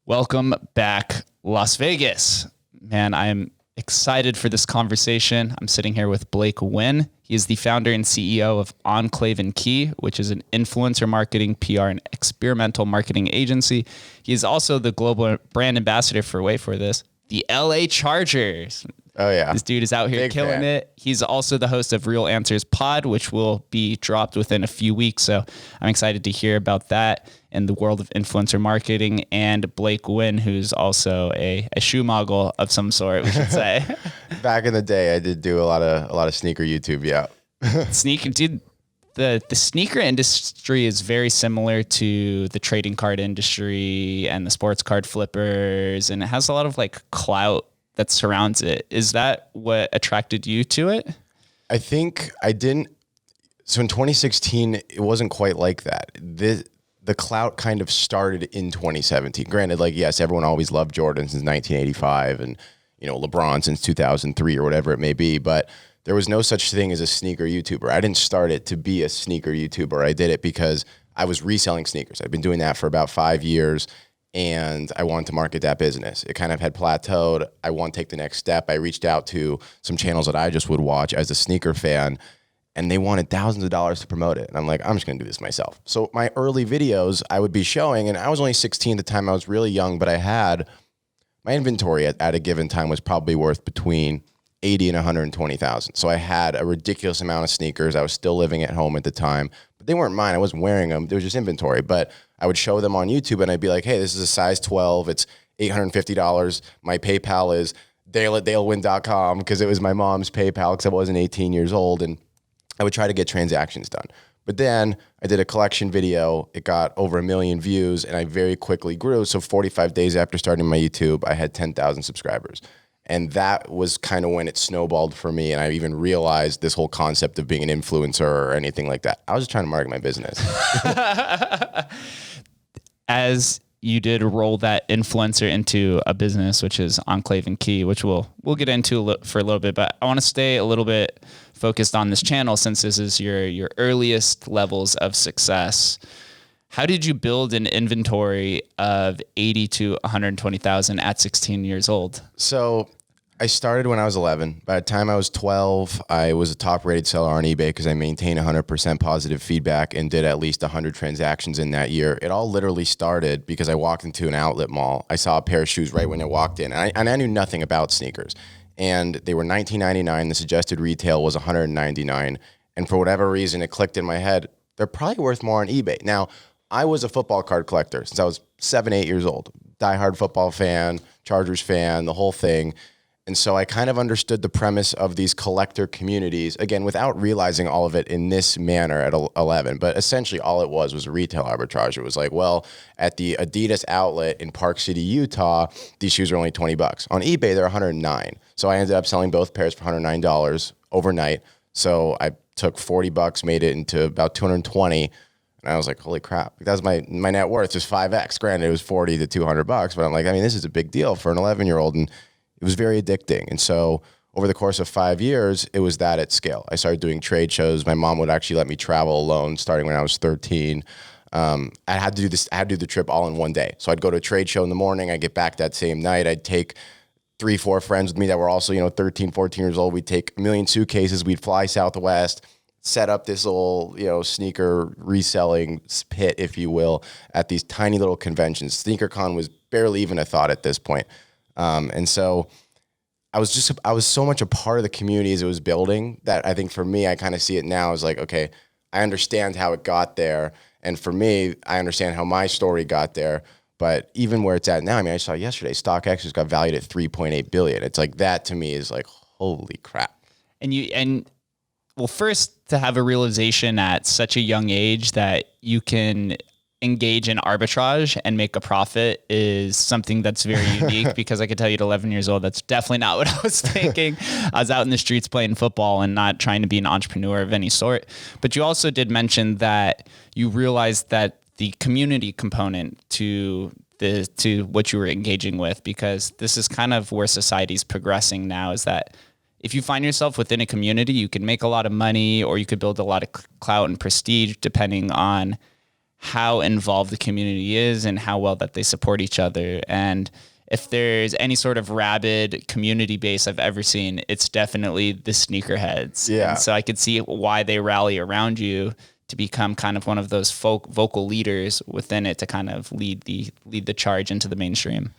Welcome back, Las Vegas. Man, I'm excited for this conversation. I'm sitting here with Blake Wynn. He is the founder and CEO of Enclave and Key, which is an influencer marketing, PR, and experimental marketing agency. He is also the global brand ambassador for, wait for this, the LA Chargers. Oh, yeah. This dude is out here killing it. He's also the host of Real Answers Pod, which will be dropped within a few weeks. So I'm excited to hear about that in the world of influencer marketing. And Blake Wynn, who's also a shoe mogul of some sort, we should say. Back in the day, I did do a lot of sneaker YouTube. Yeah. Sneaker, dude. The sneaker industry is very similar to the trading card industry and the sports card flippers, and it has a lot of like clout that surrounds it. Is that what attracted you to it? I think I didn't. So in 2016, it wasn't quite like that. The clout kind of started in 2017. Granted, like, yes, everyone always loved Jordan since 1985 and, LeBron since 2003 or whatever it may be. But there was no such thing as a sneaker YouTuber. I didn't start it to be a sneaker YouTuber. I did it because I was reselling sneakers. I've been doing that for about 5 years. And I wanted to market that business. It kind of had plateaued. I want to take the next step. I reached out to some channels that I just would watch as a sneaker fan, and they wanted thousands of dollars to promote it. And I'm like, I'm just going to do this myself. So my early videos I would be showing, and I was only 16 at the time. I was really young, but I had my inventory at a given time was probably worth between 80 and 120,000. So I had a ridiculous amount of sneakers. I was still living at home at the time, but they weren't mine. I wasn't wearing them. There was just inventory, but I would show them on YouTube and I'd be like, hey, this is a size 12. It's $850. My PayPal is dale@dalewyn.com because it was my mom's PayPal because I wasn't 18 years old. And I would try to get transactions done. But then I did a collection video. It got over 1 million views and I very quickly grew. So 45 days after starting my YouTube, I had 10,000 subscribers. And that was kind of when it snowballed for me. And I even realized this whole concept of being an influencer or anything like that. I was just trying to market my business. As you did roll that influencer into a business, which is Enclave and Key, which we'll get into for a little bit, but I want to stay a little bit focused on this channel since this is your earliest levels of success. How did you build an inventory of 80 to 120,000 at 16 years old? So I started when I was 11. By the time I was 12, I was a top rated seller on eBay because I maintained 100% positive feedback and did at least 100 transactions in that year. It all literally started because I walked into an outlet mall. I saw a pair of shoes right when I walked in, and I knew nothing about sneakers. And they were $19.99. The suggested retail was $199. And for whatever reason, it clicked in my head, they're probably worth more on eBay. Now, I was a football card collector since I was 7, 8 years old. Diehard football fan, Chargers fan, the whole thing. And so I kind of understood the premise of these collector communities, again, without realizing all of it in this manner at 11. But essentially all it was a retail arbitrage. It was like, well, at the Adidas outlet in Park City, Utah, these shoes are only $20. On eBay, they're $109. So I ended up selling both pairs for $109 overnight. So I took $40, made it into about $220. And I was like, holy crap. That was my net worth, just 5X. Granted, it was $40 to $200, but I'm like, this is a big deal for an 11-year-old. And it was very addicting. And so over the course of 5 years, it was that at scale. I started doing trade shows. My mom would actually let me travel alone starting when I was 13. I had to do the trip all in one day. So I'd go to a trade show in the morning. I'd get back that same night. I'd take 3, 4 friends with me that were also, 13, 14 years old. We'd take a million suitcases. We'd fly Southwest, set up this little, sneaker reselling pit, if you will, at these tiny little conventions. SneakerCon was barely even a thought at this point. And so I was so much a part of the community as it was building that I think for me, I kind of see it now as like, okay, I understand how it got there. And for me, I understand how my story got there. But even where it's at now, I saw yesterday, StockX just got valued at $3.8 billion. It's like, that to me is like, holy crap. Well, first, to have a realization at such a young age that you can engage in arbitrage and make a profit is something that's very unique because I could tell you at 11 years old, that's definitely not what I was thinking. I was out in the streets playing football and not trying to be an entrepreneur of any sort. But you also did mention that you realized that the community component to what you were engaging with, because this is kind of where society's progressing now, is that if you find yourself within a community, you can make a lot of money or you could build a lot of clout and prestige depending on how involved the community is and how well that they support each other. And if there's any sort of rabid community base I've ever seen, it's definitely the sneakerheads. Yeah. And so I could see why they rally around you to become kind of one of those vocal leaders within it to kind of lead the charge into the mainstream.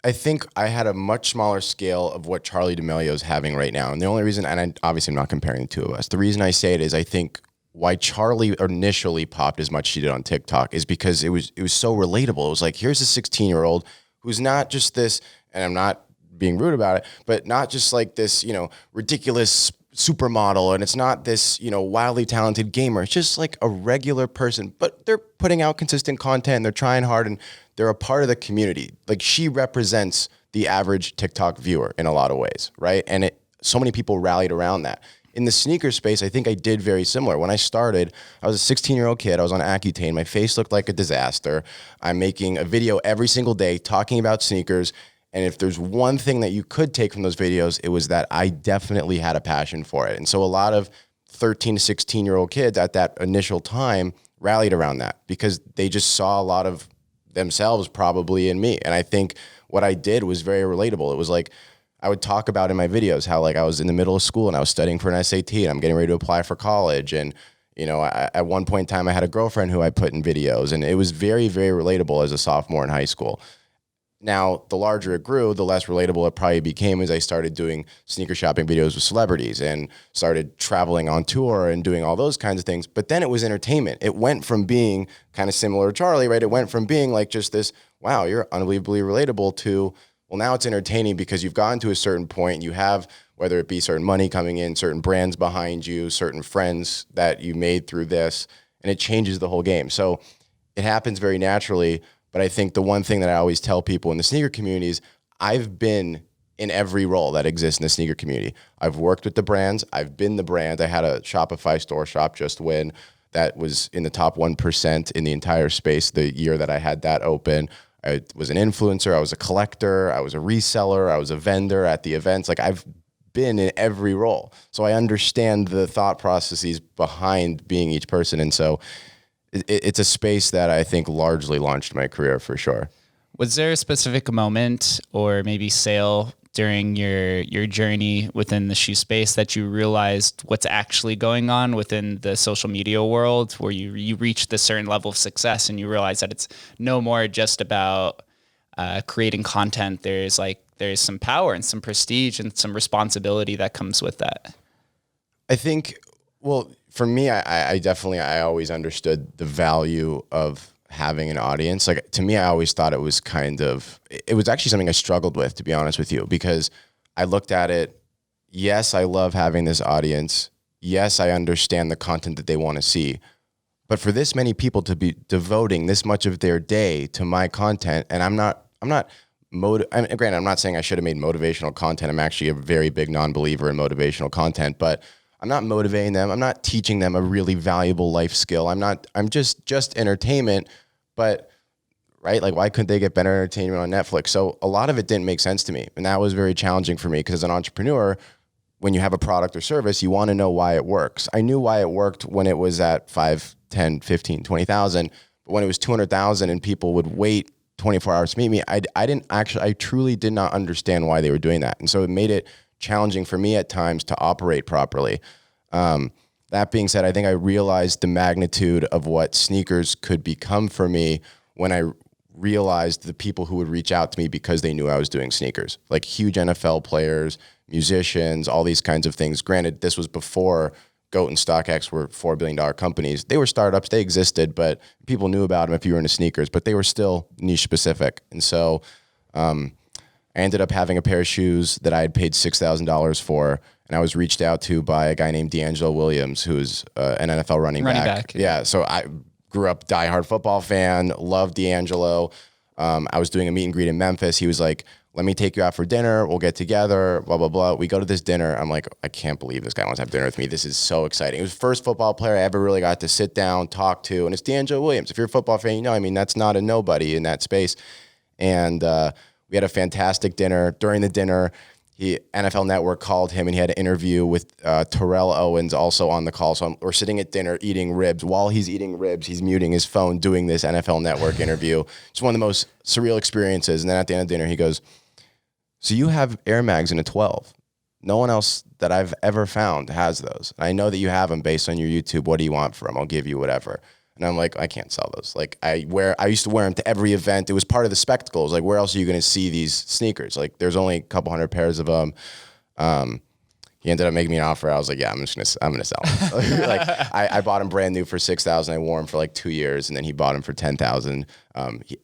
I think I had a much smaller scale of what Charli D'Amelio is having right now. And the only reason, and obviously I'm not comparing the two of us, the reason I say it is I think why Charli initially popped as much as she did on TikTok is because it was so relatable. It was like, here's a 16-year-old who's not just this, and I'm not being rude about it, but not just like this, ridiculous supermodel, and it's not this, wildly talented gamer. It's just like a regular person, but they're putting out consistent content and they're trying hard and they're a part of the community. Like, she represents the average TikTok viewer in a lot of ways, right? And so many people rallied around that. In the sneaker space, I think I did very similar. When I started, I was a 16-year-old kid. I was on Accutane. My face looked like a disaster. I'm making a video every single day talking about sneakers. And if there's one thing that you could take from those videos, it was that I definitely had a passion for it. And so a lot of 13 to 16-year-old kids at that initial time rallied around that because they just saw a lot of themselves probably in me. And I think what I did was very relatable. It was like I would talk about in my videos how like I was in the middle of school and I was studying for an SAT and I'm getting ready to apply for college. And, at one point in time, I had a girlfriend who I put in videos, and it was very, very relatable as a sophomore in high school. Now, the larger it grew, the less relatable it probably became as I started doing sneaker shopping videos with celebrities and started traveling on tour and doing all those kinds of things. But then it was entertainment. It went from being kind of similar to Charli, right? It went from being like just this, wow, you're unbelievably relatable to, well, now it's entertaining because you've gotten to a certain point and you have, whether it be certain money coming in, certain brands behind you, certain friends that you made through this, and it changes the whole game. So it happens very naturally. But I think the one thing that I always tell people in the sneaker community is I've been in every role that exists in the sneaker community. I've worked with the brands. I've been the brand. I had a Shopify store, Shop Just Win, that was in the top 1% in the entire space the year that I had that open. I was an influencer. I was a collector. I was a reseller. I was a vendor at the events. Like, I've been in every role. So I understand the thought processes behind being each person. And so it's a space that I think largely launched my career for sure. Was there a specific moment or maybe sale during your journey within the shoe space that you realized what's actually going on within the social media world, where you reached this certain level of success and you realize that it's no more just about creating content? There's some power and some prestige and some responsibility that comes with that. I think, well, for me, I definitely always understood the value of having an audience. Like, to me, I always thought it was actually something I struggled with, to be honest with you, because I looked at it. Yes, I love having this audience. Yes, I understand the content that they want to see. But for this many people to be devoting this much of their day to my content, and granted, I'm not saying I should have made motivational content. I'm actually a very big non-believer in motivational content, but I'm not motivating them. I'm not teaching them a really valuable life skill. I'm just entertainment, but right? Like, why couldn't they get better entertainment on Netflix? So a lot of it didn't make sense to me. And that was very challenging for me because as an entrepreneur, when you have a product or service, you want to know why it works. I knew why it worked when it was at 5, 10, 15, 20,000, but when it was 200,000 and people would wait 24 hours to meet me, I truly did not understand why they were doing that. And so it made it challenging for me at times to operate properly. That being said, I think I realized the magnitude of what sneakers could become for me when I realized the people who would reach out to me because they knew I was doing sneakers, like huge NFL players, musicians, all these kinds of things. Granted, this was before GOAT and StockX were $4 billion companies. They were startups, they existed, but people knew about them if you were into sneakers, but they were still niche specific. And so I ended up having a pair of shoes that I had paid $6,000 for, and I was reached out to by a guy named D'Angelo Williams, who's an NFL running back. Yeah, so I grew up diehard football fan, loved D'Angelo. I was doing a meet and greet in Memphis. He was like, let me take you out for dinner. We'll get together, blah, blah, blah. We go to this dinner. I'm like, I can't believe this guy wants to have dinner with me. This is so exciting. It was the first football player I ever really got to sit down, talk to, and it's D'Angelo Williams. If you're a football fan, you know, I mean, that's not a nobody in that space. And we had a fantastic dinner. During the dinner, NFL Network called him and he had an interview with Terrell Owens also on the call. So we're sitting at dinner eating ribs. While he's eating ribs, he's muting his phone doing this NFL Network interview. It's one of the most surreal experiences. And then at the end of dinner, he goes, so you have Air Mags in a 12. No one else that I've ever found has those. I know that you have them based on your YouTube. What do you want for them? I'll give you whatever. And I'm like, I can't sell those. Like I used to wear them to every event. It was part of the spectacle. It was like, where else are you going to see these sneakers? Like there's only a couple hundred pairs of them. He ended up making me an offer. I was like, yeah, I'm gonna sell them. Like I bought them brand new for $6,000. I wore them for like 2 years, and then he bought them for $10,000.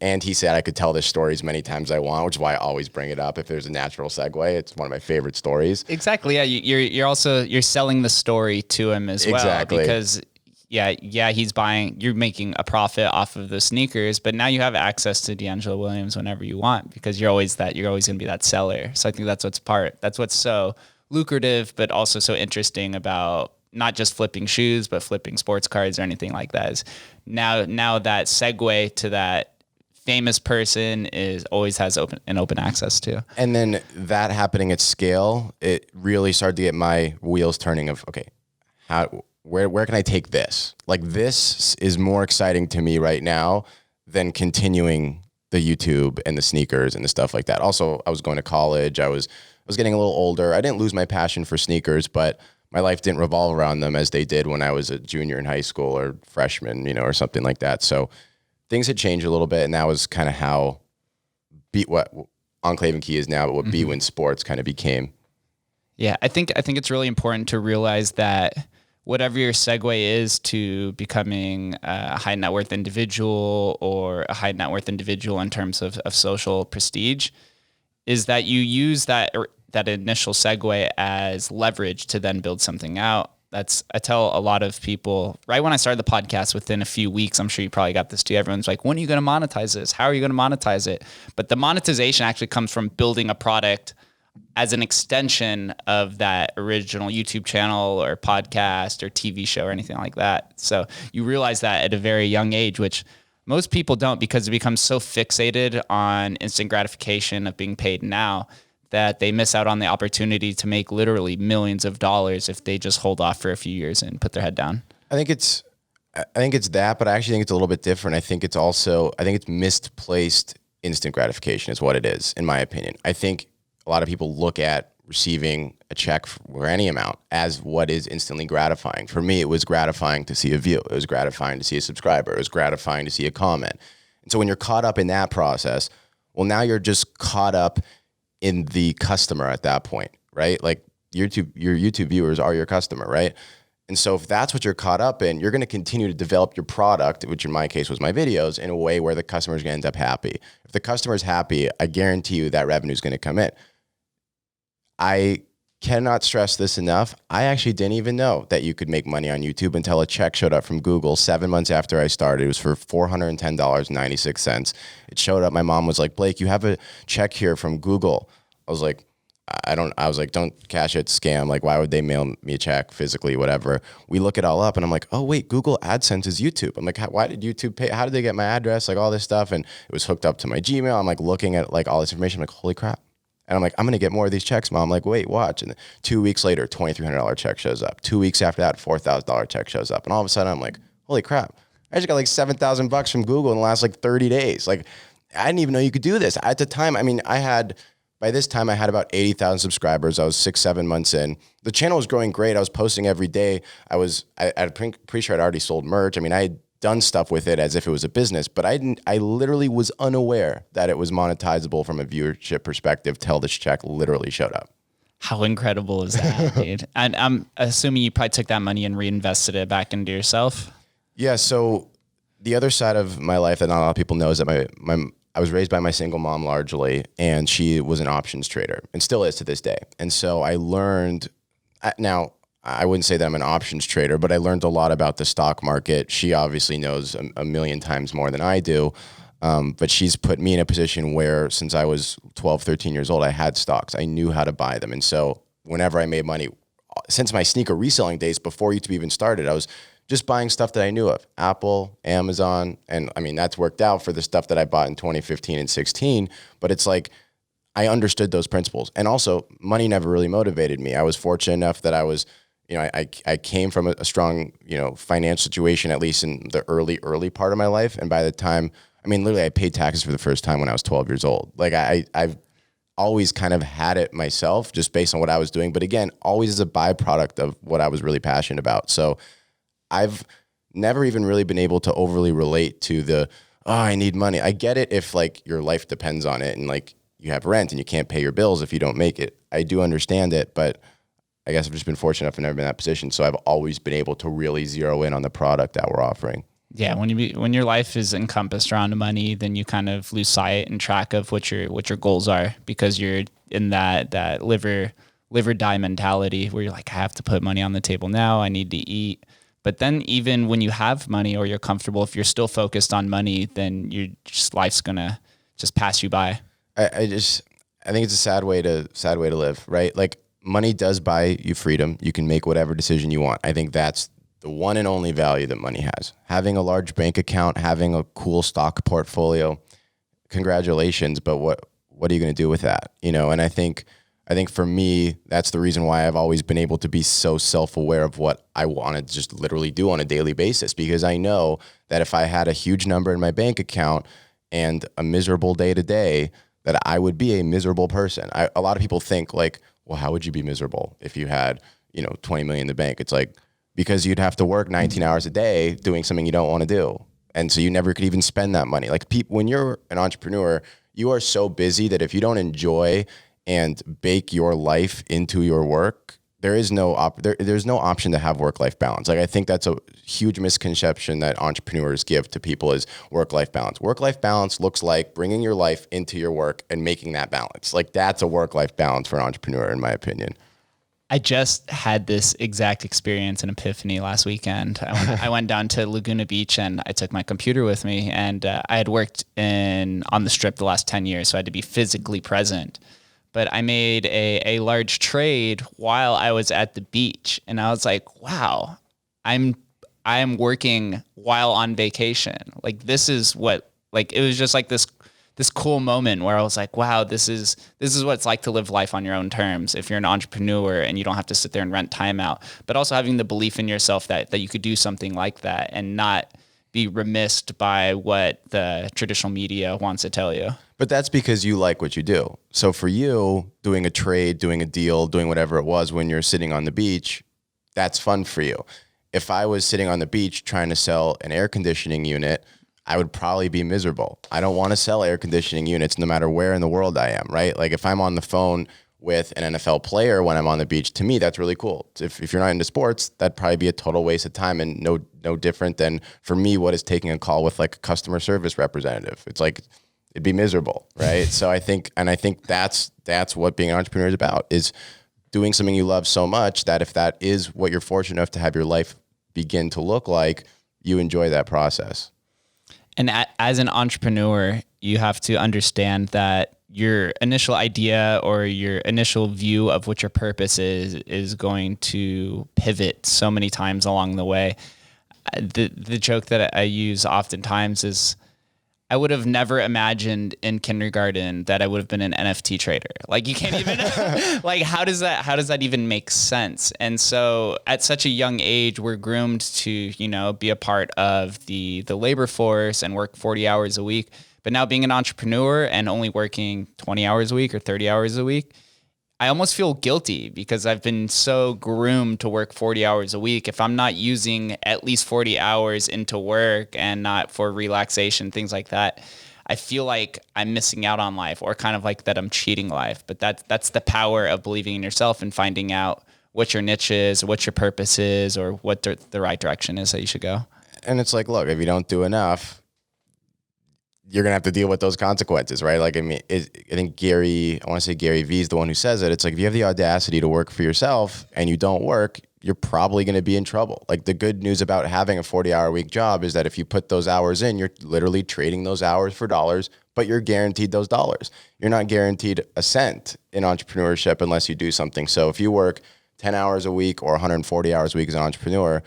And he said I could tell this story as many times as I want, which is why I always bring it up. If there's a natural segue, it's one of my favorite stories. Exactly. Yeah, you're selling the story to him as well. Exactly. Because you're making a profit off of the sneakers, but now you have access to D'Angelo Williams whenever you want because you're always going to be that seller. So I think that's what's so lucrative, but also so interesting about not just flipping shoes, but flipping sports cards or anything like that. Is now that segue to that famous person always has open access to. And then that happening at scale, it really started to get my wheels turning of, okay, where can I take this? Like this is more exciting to me right now than continuing the YouTube and the sneakers and the stuff like that. Also, I was going to college. I was getting a little older. I didn't lose my passion for sneakers, but my life didn't revolve around them as they did when I was a junior in high school or freshman, or something like that. So things had changed a little bit, and that was kind of how what Enclave and Key is now, but what Wynn Sports kind of became. Yeah, I think it's really important to realize that whatever your segue is to becoming a high net worth individual or a high net worth individual in terms of social prestige, is that you use that initial segue as leverage to then build something out. I tell a lot of people right when I started the podcast, within a few weeks, I'm sure you probably got this too. Everyone's like, when are you going to monetize this? How are you going to monetize it? But the monetization actually comes from building a product as an extension of that original YouTube channel or podcast or TV show or anything like that. So you realize that at a very young age, which most people don't, because it becomes so fixated on instant gratification of being paid now that they miss out on the opportunity to make literally millions of dollars if they just hold off for a few years and put their head down. I think it's that, but I actually think it's a little bit different. I think it's misplaced instant gratification is what it is, in my opinion. I think a lot of people look at receiving a check for any amount as what is instantly gratifying. For me, it was gratifying to see a view. It was gratifying to see a subscriber. It was gratifying to see a comment. And so when you're caught up in that process, well, now you're just caught up in the customer at that point, right? Like your YouTube viewers are your customer, right? And so if that's what you're caught up in, you're going to continue to develop your product, which in my case was my videos, in a way where the customer is going to end up happy. If the customer is happy, I guarantee you that revenue is going to come in. I cannot stress this enough. I actually didn't even know that you could make money on YouTube until a check showed up from Google 7 months after I started. It was for $410.96. It showed up. My mom was like, Blake, you have a check here from Google. I was like, don't cash it, scam. Like, why would they mail me a check physically, whatever? We look it all up and I'm like, oh wait, Google AdSense is YouTube. I'm like, why did YouTube pay? How did they get my address? Like all this stuff. And it was hooked up to my Gmail. I'm like looking at like all this information. I'm like, holy crap. And I'm like, I'm going to get more of these checks, Mom. I'm like, wait, watch. And 2 weeks later, $2,300 check shows up. 2 weeks after that, $4,000 check shows up. And all of a sudden I'm like, holy crap. I just got like $7,000 from Google in the last like 30 days. Like I didn't even know you could do this. At the time, I mean, by this time I had about 80,000 subscribers. I was 6-7 months in. The channel was growing great. I was posting every day. I'm pretty sure I'd already sold merch. I mean, I had done stuff with it as if it was a business, but I literally was unaware that it was monetizable from a viewership perspective till this check literally showed up. How incredible is that, dude? And I'm assuming you probably took that money and reinvested it back into yourself. Yeah. So the other side of my life that not a lot of people know is that I was raised by my single mom largely, and she was an options trader and still is to this day. And so I learned, now I wouldn't say that I'm an options trader, but I learned a lot about the stock market. She obviously knows a million times more than I do. But she's put me in a position where since I was 12, 13 years old, I had stocks. I knew how to buy them. And so whenever I made money, since my sneaker reselling days before YouTube even started, I was just buying stuff that I knew of, Apple, Amazon. And I mean, that's worked out for the stuff that I bought in 2015 and 16, but it's like, I understood those principles. And also, money never really motivated me. I was fortunate enough that I was, I came from a strong, financial situation, at least in the early part of my life. And by the time, literally I paid taxes for the first time when I was 12 years old. Like I've always kind of had it myself just based on what I was doing. But again, always as a byproduct of what I was really passionate about. So I've never even really been able to overly relate to I need money. I get it if like your life depends on it and like you have rent and you can't pay your bills if you don't make it. I do understand it, but I guess I've just been fortunate enough and never been in that position. So I've always been able to really zero in on the product that we're offering. Yeah, when your life is encompassed around money, then you kind of lose sight and track of what your goals are, because you're in that live or die mentality where you're like, I have to put money on the table now. I need to eat. But then even when you have money or you're comfortable, if you're still focused on money, then life's gonna just pass you by. I think it's a sad way to live, right? Like money does buy you freedom. You can make whatever decision you want. I think that's the one and only value that money has. Having a large bank account, having a cool stock portfolio, congratulations, but what are you going to do with that? And I think for me, that's the reason why I've always been able to be so self-aware of what I want to just literally do on a daily basis, because I know that if I had a huge number in my bank account and a miserable day to day, that I would be a miserable person. A lot of people think like, well, how would you be miserable if you had, 20 million in the bank? It's like, because you'd have to work 19 hours a day doing something you don't want to do. And so you never could even spend that money. Like when you're an entrepreneur, you are so busy that if you don't enjoy and bake your life into your work, there's no option to have work-life balance. Like I think that's a huge misconception that entrepreneurs give to people is work-life balance. Work-life balance looks like bringing your life into your work and making that balance. Like that's a work-life balance for an entrepreneur, in my opinion. I just had this exact experience and epiphany last weekend. I went down to Laguna Beach and I took my computer with me, and I had worked on the Strip the last 10 years, so I had to be physically present. But I made a large trade while I was at the beach, and I was like, wow, I am working while on vacation. Like this is what, like, it was just like this cool moment where I was like, wow, this is what it's like to live life on your own terms if you're an entrepreneur and you don't have to sit there and rent time out. But also having the belief in yourself that you could do something like that and not be remiss by what the traditional media wants to tell you. But that's because you like what you do. So for you, doing a trade, doing a deal, doing whatever it was when you're sitting on the beach, that's fun for you. If I was sitting on the beach trying to sell an air conditioning unit, I would probably be miserable. I don't want to sell air conditioning units no matter where in the world I am, right? Like if I'm on the phone with an NFL player when I'm on the beach, to me, that's really cool. If you're not into sports, that'd probably be a total waste of time and no different than for me, what is taking a call with like a customer service representative. It's like, it'd be miserable, right? So I think that's what being an entrepreneur is about, is doing something you love so much that if that is what you're fortunate enough to have your life begin to look like, you enjoy that process. And as an entrepreneur, you have to understand that your initial idea or your initial view of what your purpose is going to pivot so many times along the way. The joke that I use oftentimes is, I would have never imagined in kindergarten that I would have been an NFT trader. Like you can't even like, how does that even make sense? And so at such a young age, we're groomed to, be a part of the labor force and work 40 hours a week. But now being an entrepreneur and only working 20 hours a week or 30 hours a week, I almost feel guilty because I've been so groomed to work 40 hours a week. If I'm not using at least 40 hours into work and not for relaxation, things like that, I feel like I'm missing out on life, or kind of like that I'm cheating life. But that's the power of believing in yourself and finding out what your niche is, or what your purpose is, or what the right direction is that you should go. And it's like, look, if you don't do enough, you're going to have to deal with those consequences, right? Like, I think Gary Vee is the one who says it. It's like, if you have the audacity to work for yourself and you don't work, you're probably going to be in trouble. Like the good news about having a 40-hour week job is that if you put those hours in, you're literally trading those hours for dollars, but you're guaranteed those dollars. You're not guaranteed a cent in entrepreneurship unless you do something. So if you work 10 hours a week or 140 hours a week as an entrepreneur,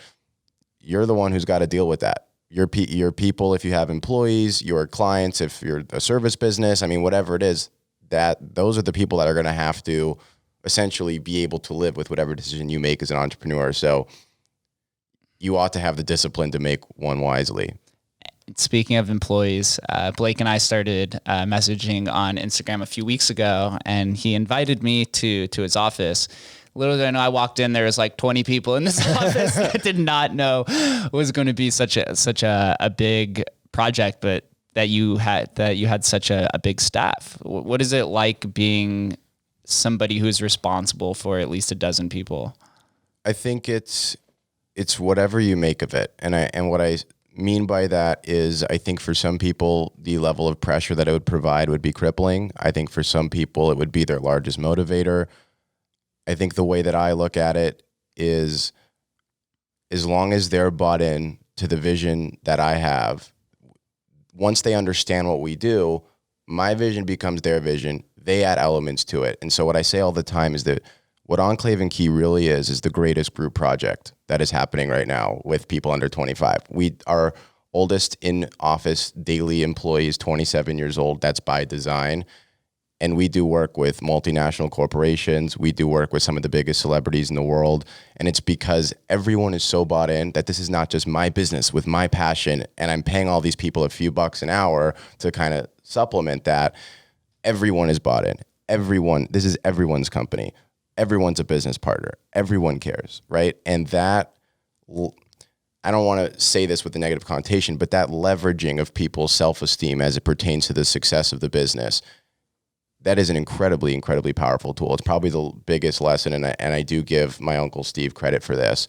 you're the one who's got to deal with that. Your people, if you have employees, your clients, if you're a service business, whatever it is, those are the people that are going to have to essentially be able to live with whatever decision you make as an entrepreneur. So you ought to have the discipline to make one wisely. Speaking of employees, Blake and I started messaging on Instagram a few weeks ago, and he invited me to his office. Little did I know, I walked in, there was like 20 people in this office. I did not know it was going to be such a big project, but that you had such a big staff. What is it like being somebody who's responsible for at least a dozen people? I think it's whatever you make of it. And what I mean by that is, I think for some people, the level of pressure that it would provide would be crippling. I think for some people, it would be their largest motivator. I think the way that I look at it is, as long as they're bought in to the vision that I have, once they understand what we do, my vision becomes their vision. They add elements to it. And so what I say all the time is that what Enclave and Key really is the greatest group project that is happening right now with people under 25. Our oldest in-office daily employee is 27 years old. That's by design. And we do work with multinational corporations. We do work with some of the biggest celebrities in the world. And it's because everyone is so bought in that this is not just my business with my passion, and I'm paying all these people a few bucks an hour to kind of supplement that. Everyone is bought in. This is everyone's company. Everyone's a business partner. Everyone cares, right? And that, I don't want to say this with a negative connotation, but that leveraging of people's self-esteem as it pertains to the success of the business, that is an incredibly, incredibly powerful tool. It's probably the biggest lesson, and I do give my uncle Steve credit for this.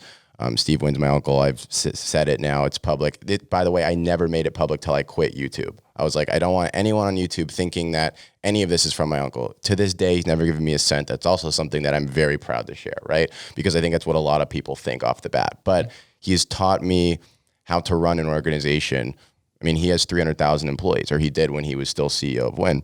Steve Wynn's my uncle. I've said it now. It's public. By the way, I never made it public till I quit YouTube. I was like, I don't want anyone on YouTube thinking that any of this is from my uncle. To this day, he's never given me a cent. That's also something that I'm very proud to share, right? Because I think that's what a lot of people think off the bat. But he's taught me how to run an organization. I mean, he has 300,000 employees, or he did when he was still CEO of Wynn.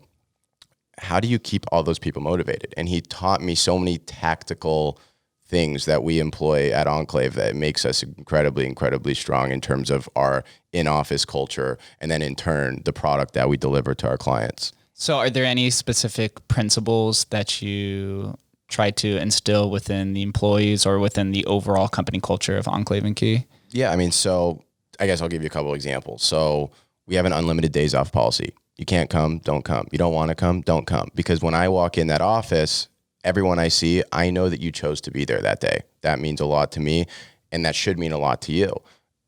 How do you keep all those people motivated? And he taught me so many tactical things that we employ at Enclave that makes us incredibly, incredibly strong in terms of our in-office culture, and then in turn, the product that we deliver to our clients. So are there any specific principles that you try to instill within the employees or within the overall company culture of Enclave and Key? Yeah, I mean, so I guess I'll give you a couple of examples. So we have an unlimited days off policy. You can't come, don't come. You don't want to come, don't come. Because when I walk in that office, everyone I see, I know that you chose to be there that day. That means a lot to me, and that should mean a lot to you.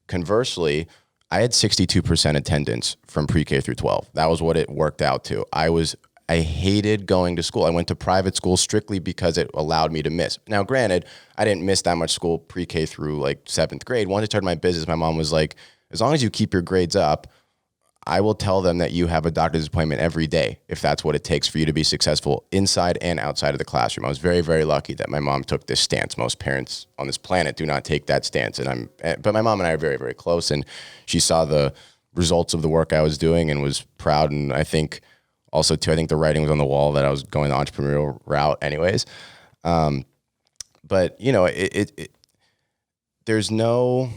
Conversely, I had 62% attendance from pre-K through 12. That was what it worked out to. I hated going to school. I went to private school strictly because it allowed me to miss. Now, granted, I didn't miss that much school pre-K through like 7th grade. Once I started my business, my mom was like, as long as you keep your grades up, I will tell them that you have a doctor's appointment every day if that's what it takes for you to be successful inside and outside of the classroom. I was very, very lucky that my mom took this stance. Most parents on this planet do not take that stance. But my mom and I are very, very close, and she saw the results of the work I was doing and was proud. And I think also too, I think the writing was on the wall that I was going the entrepreneurial route anyways. But you know, there's no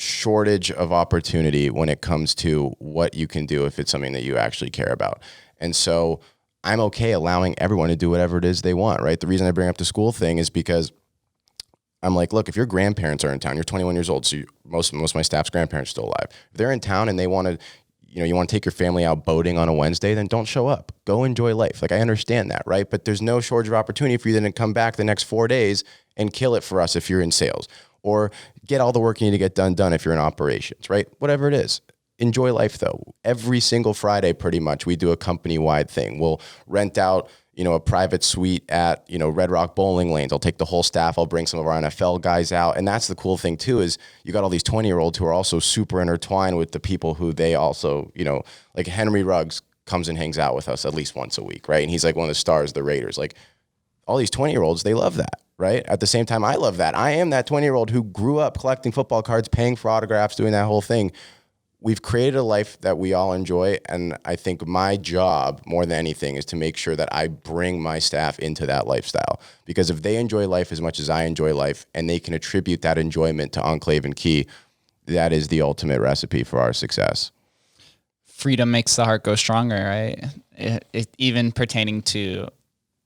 shortage of opportunity when it comes to what you can do if it's something that you actually care about. And so I'm okay allowing everyone to do whatever it is they want, right? The reason I bring up the school thing is because I'm like, look, if your grandparents are in town, you're 21 years old, so most of my staff's grandparents are still alive. If they're in town and they want to, you want to take your family out boating on a Wednesday, then don't show up. Go enjoy life. Like, I understand that, right? But there's no shortage of opportunity for you then to come back the next 4 days and kill it for us if you're in sales, or get all the work you need to get done if you're in operations, right? Whatever it is. Enjoy life though. Every single Friday, pretty much, we do a company-wide thing. We'll rent out, a private suite at, Red Rock bowling lanes. I'll take the whole staff. I'll bring some of our NFL guys out. And that's the cool thing too, is you got all these 20-year-olds who are also super intertwined with the people who they also, like Henry Ruggs comes and hangs out with us at least once a week, right? And he's like one of the stars of the Raiders. Like, all these 20-year-olds, they love that, right? At the same time, I love that. I am that 20-year-old who grew up collecting football cards, paying for autographs, doing that whole thing. We've created a life that we all enjoy, and I think my job, more than anything, is to make sure that I bring my staff into that lifestyle. Because if they enjoy life as much as I enjoy life, and they can attribute that enjoyment to Enclave and Key, that is the ultimate recipe for our success. freedom makes the heart go stronger, right? Even pertaining to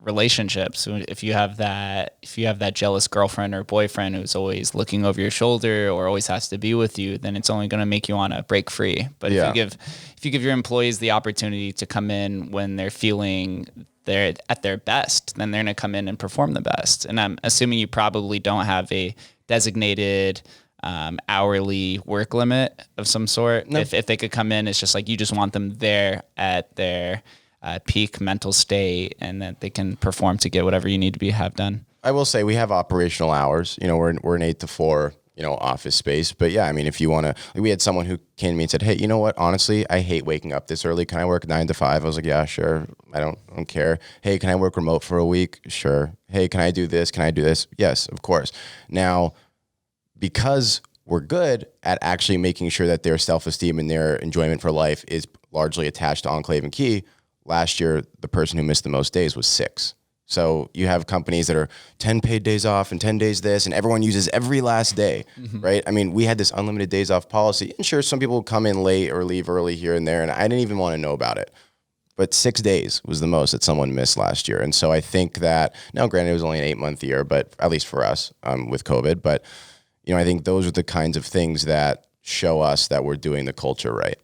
relationships. If you have that jealous girlfriend or boyfriend who's always looking over your shoulder or always has to be with you, then it's only going to make you want to break free. But if you give your employees the opportunity to come in when they're feeling they're at their best, then they're going to come in and perform the best. And I'm assuming you probably don't have a designated hourly work limit of some sort. No. If they could come in, it's just like you just want them there at their peak mental state, and that they can perform to get whatever you need to have done. I will say we have operational hours. We're an 8 to 4, office space. But yeah, I mean, if you want to, we had someone who came to me and said, hey, you know what? Honestly, I hate waking up this early. Can I work 9 to 5? I was like, yeah, sure. I don't care. Hey, can I work remote for a week? Sure. Hey, can I do this? Can I do this? Yes, of course. Now, because we're good at actually making sure that their self-esteem and their enjoyment for life is largely attached to Enclave and Key, last year, the person who missed the most days was 6. So you have companies that are 10 paid days off and 10 days this, and everyone uses every last day, right? I mean, we had this unlimited days off policy. And sure, some people come in late or leave early here and there, and I didn't even want to know about it. But 6 days was the most that someone missed last year. And so I think that, now granted, it was only an 8-month year, but at least for us with COVID. But, I think those are the kinds of things that show us that we're doing the culture right.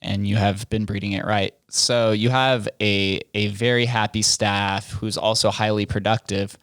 And you have been breeding it right. So you have a very happy staff who's also highly productive.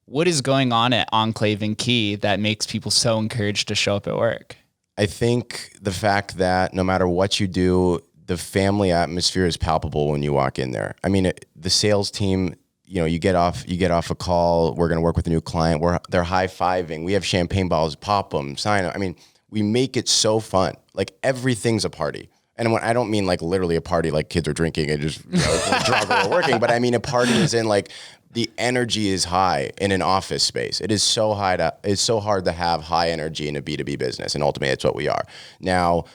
What is going on at Enclave and Key that makes people so encouraged to show up at work? I think the fact that no matter what you do, the family atmosphere is palpable when you walk in there. I mean, the sales team, you get off a call. We're going to work with a new client. They're high-fiving. We have champagne bottles, pop them, sign them. I mean, we make it so fun. Like everything's a party. And when I don't mean like literally a party, like kids are drinking and just drunk or working, but I mean a party is in like the energy is high in an office space. It is so it's so hard to have high energy in a B2B business, and ultimately that's what we are. Now,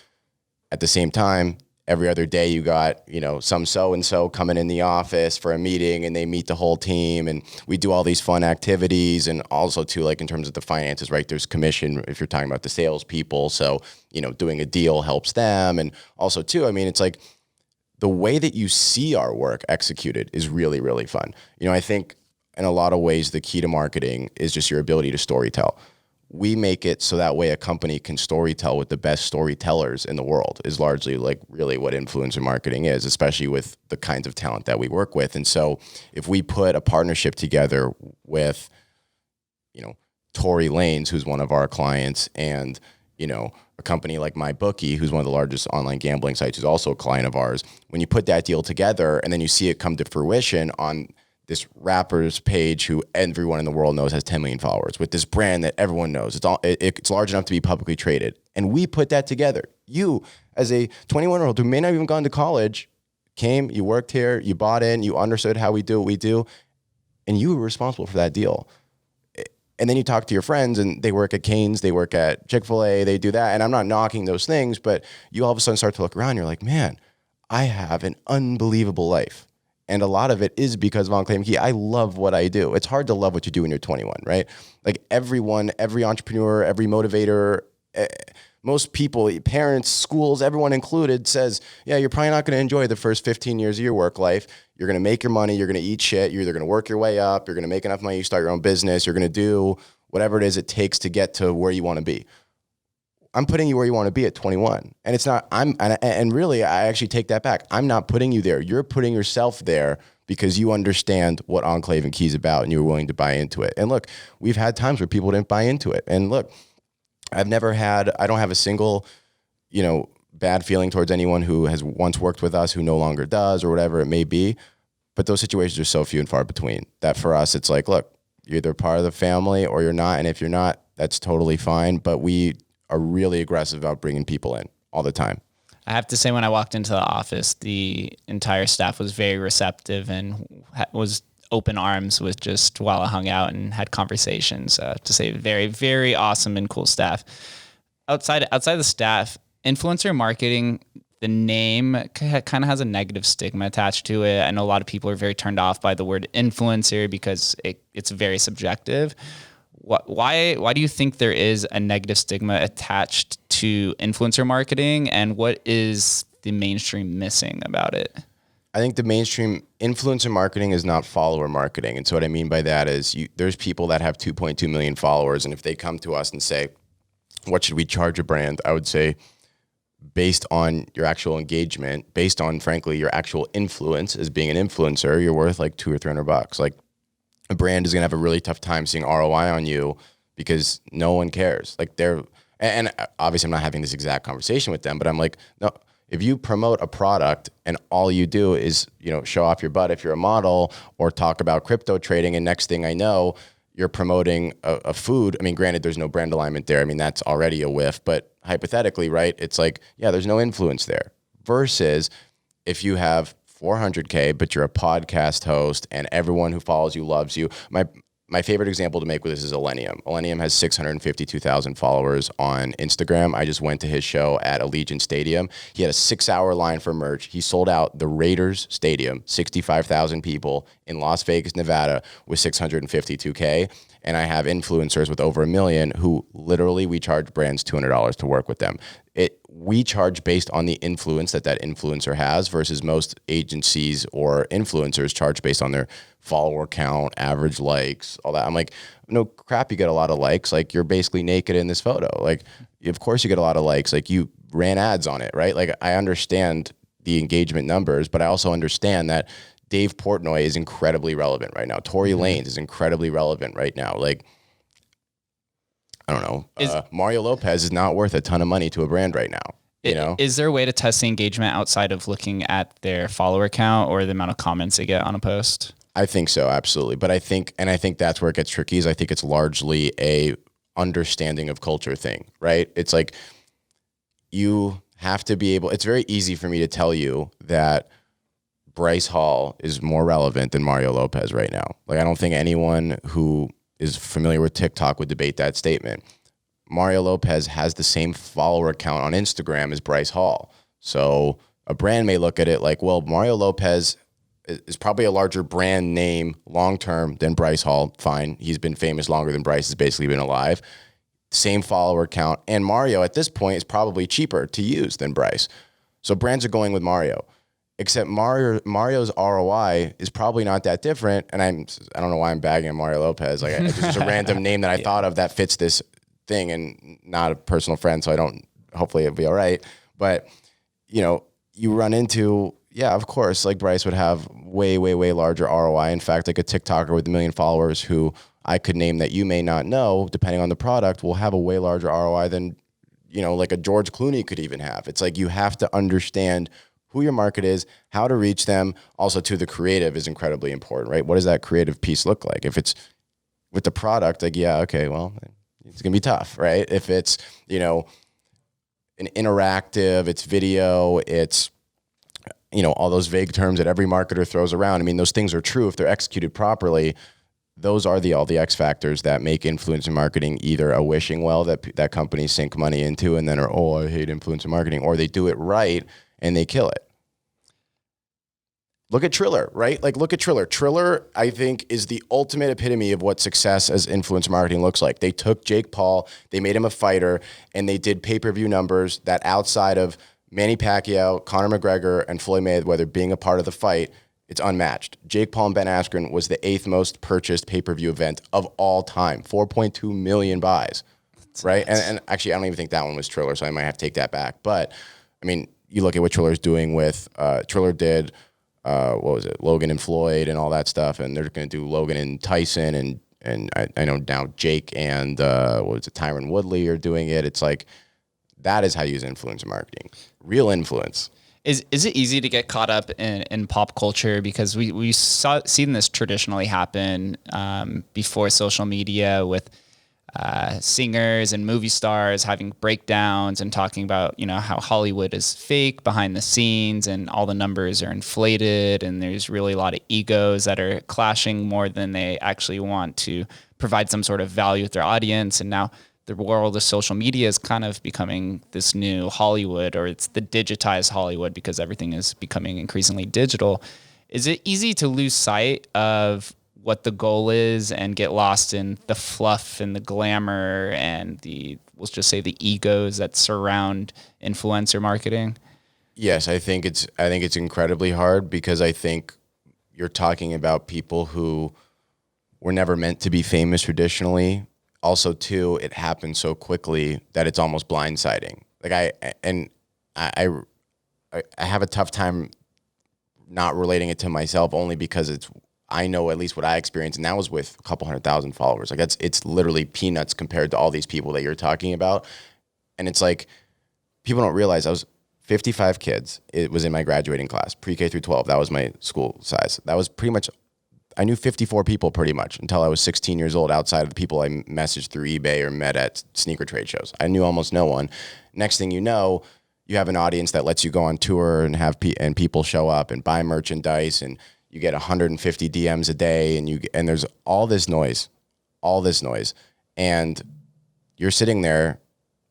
at the same time, every other day you got, some so-and-so coming in the office for a meeting, and they meet the whole team, and we do all these fun activities. And also too, like in terms of the finances, right? There's commission if you're talking about the salespeople. So, doing a deal helps them. And also too, I mean, it's like the way that you see our work executed is really, really fun. I think in a lot of ways, the key to marketing is just your ability to storytell. We make it so that way a company can storytell with the best storytellers in the world is largely like really what influencer marketing is, especially with the kinds of talent that we work with. And so if we put a partnership together with, Tory Lanez, who's one of our clients, and, a company like MyBookie, who's one of the largest online gambling sites, who's also a client of ours, when you put that deal together and then you see it come to fruition on this rapper's page who everyone in the world knows has 10 million followers, with this brand that everyone knows. It's large enough to be publicly traded. And we put that together. You, as a 21-year-old who may not have even gone to college, came, you worked here, you bought in, you understood how we do what we do, and you were responsible for that deal. And then you talk to your friends and they work at Cane's, they work at Chick-fil-A, they do that. And I'm not knocking those things, but you all of a sudden start to look around, you're like, man, I have an unbelievable life. And a lot of it is because of Enclave and Key. I love what I do. It's hard to love what you do when you're 21, right? Like everyone, every entrepreneur, every motivator, most people, parents, schools, everyone included says, yeah, you're probably not going to enjoy the first 15 years of your work life. You're going to make your money. You're going to eat shit. You're either going to work your way up. You're going to make enough money. You start your own business. You're going to do whatever it is it takes to get to where you want to be. I'm putting you where you want to be at 21. And it's not, and really, I actually take that back. I'm not putting you there. You're putting yourself there because you understand what Enclave and Key is about and you're willing to buy into it. And look, we've had times where people didn't buy into it. And look, I don't have a single, bad feeling towards anyone who has once worked with us who no longer does or whatever it may be. But those situations are so few and far between that for us, it's like, look, you're either part of the family or you're not. And if you're not, that's totally fine. But we are really aggressive about bringing people in all the time. I have to say, when I walked into the office, the entire staff was very receptive and was open arms with just while I hung out and had conversations. To say very, very awesome and cool staff. Outside the staff, influencer marketing, the name kind of has a negative stigma attached to it. I know a lot of people are very turned off by the word influencer because it's very subjective. Why do you think there is a negative stigma attached to influencer marketing, and what is the mainstream missing about it? I think the mainstream influencer marketing is not follower marketing. And so what I mean by that is there's people that have 2.2 million followers. And if they come to us and say, what should we charge a brand? I would say, based on your actual engagement, based on, frankly, your actual influence as being an influencer, you're worth like $200 or $300. Like, a brand is going to have a really tough time seeing ROI on you because no one cares. Like, and obviously I'm not having this exact conversation with them, but I'm like, no, if you promote a product and all you do is, show off your butt if you're a model or talk about crypto trading, and next thing I know, you're promoting a food. I mean, granted, there's no brand alignment there. I mean, that's already a whiff, but hypothetically, right? It's like, yeah, there's no influence there. Versus if you have 400K, but you're a podcast host and everyone who follows you loves you. My favorite example to make with this is Elenium. Elenium has 652,000 followers on Instagram. I just went to his show at Allegiant Stadium. He had a 6-hour line for merch. He sold out the Raiders Stadium, 65,000 people in Las Vegas, Nevada, with 652K. And I have influencers with over 1 million who literally we charge brands $200 to work with them. We charge based on the influence that influencer has versus most agencies or influencers charge based on their follower count, average likes, all that. I'm like, no crap, you get a lot of likes. Like, you're basically naked in this photo. Like, of course you get a lot of likes. Like, you ran ads on it, right? Like, I understand the engagement numbers, but I also understand that Dave Portnoy is incredibly relevant right now. Tory Lanez is incredibly relevant right now. Like, I don't know. Mario Lopez is not worth a ton of money to a brand right now. Is there a way to test the engagement outside of looking at their follower count or the amount of comments they get on a post? I think so, absolutely. But I think that's where it gets tricky. Is I think it's largely a understanding of culture thing, right? It's like you have to be able. It's very easy for me to tell you that Bryce Hall is more relevant than Mario Lopez right now. Like, I don't think anyone who is familiar with TikTok would debate that statement. Mario Lopez has the same follower count on Instagram as Bryce Hall. So a brand may look at it like, well, Mario Lopez is probably a larger brand name long-term than Bryce Hall. Fine. He's been famous longer than Bryce has basically been alive. Same follower count. And Mario at this point is probably cheaper to use than Bryce. So brands are going with Mario. Except Mario's ROI is probably not that different. And I don't know why I'm bagging on Mario Lopez. Like, it's just a random name that I thought of that fits this thing, and not a personal friend. So hopefully it'll be all right. But, you run into, yeah, of course, like Bryce would have way, way, way larger ROI. In fact, like a TikToker with 1 million followers who I could name that you may not know, depending on the product, will have a way larger ROI than, like a George Clooney could even have. It's like you have to understand who your market is, how to reach them. Also, too, the creative is incredibly important, right? What does that creative piece look like? If it's with the product, like, yeah, okay, well, it's going to be tough, right? If it's, an interactive, it's video, it's, all those vague terms that every marketer throws around. I mean, those things are true if they're executed properly. Those are all the X factors that make influencer marketing either a wishing well that companies sink money into and then are, I hate influencer marketing, or they do it right and they kill it. Look at Triller, right? Like, look at Triller. Triller, I think, is the ultimate epitome of what success as influencer marketing looks like. They took Jake Paul, they made him a fighter, and they did pay-per-view numbers that outside of Manny Pacquiao, Conor McGregor, and Floyd Mayweather being a part of the fight, it's unmatched. Jake Paul and Ben Askren was the 8th most purchased pay-per-view event of all time. 4.2 million buys, right? And actually, I don't even think that one was Triller, so I might have to take that back. But, I mean, you look at what Triller's doing with, Triller did, what was it, Logan and Floyd and all that stuff, and they're going to do Logan and Tyson, and I know now Jake and, Tyron Woodley are doing it. It's like, that is how you use influencer marketing. Real influence. Is it easy to get caught up in pop culture? Because we've seen this traditionally happen before social media with singers and movie stars having breakdowns and talking about, how Hollywood is fake behind the scenes and all the numbers are inflated and there's really a lot of egos that are clashing more than they actually want to provide some sort of value with their audience. And now the world of social media is kind of becoming this new Hollywood, or it's the digitized Hollywood because everything is becoming increasingly digital. Is it easy to lose sight of what the goal is and get lost in the fluff and the glamour and let's just say the egos that surround influencer marketing? Yes, I think it's incredibly hard because I think you're talking about people who were never meant to be famous traditionally. Also, too, it happened so quickly that it's almost blindsiding. Like I I have a tough time not relating it to myself only because I know at least what I experienced, and that was with a couple 100,000 followers. Like it's literally peanuts compared to all these people that you're talking about. And it's like people don't realize I was 55 kids. It was in my graduating class, pre-K through 12. That was my school size. That was pretty much, I knew 54 people pretty much until I was 16 years old outside of the people I messaged through eBay or met at sneaker trade shows. I knew almost no one. Next thing you know, you have an audience that lets you go on tour and have and people show up and buy merchandise, and you get 150 DMs a day, and there's all this noise, and you're sitting there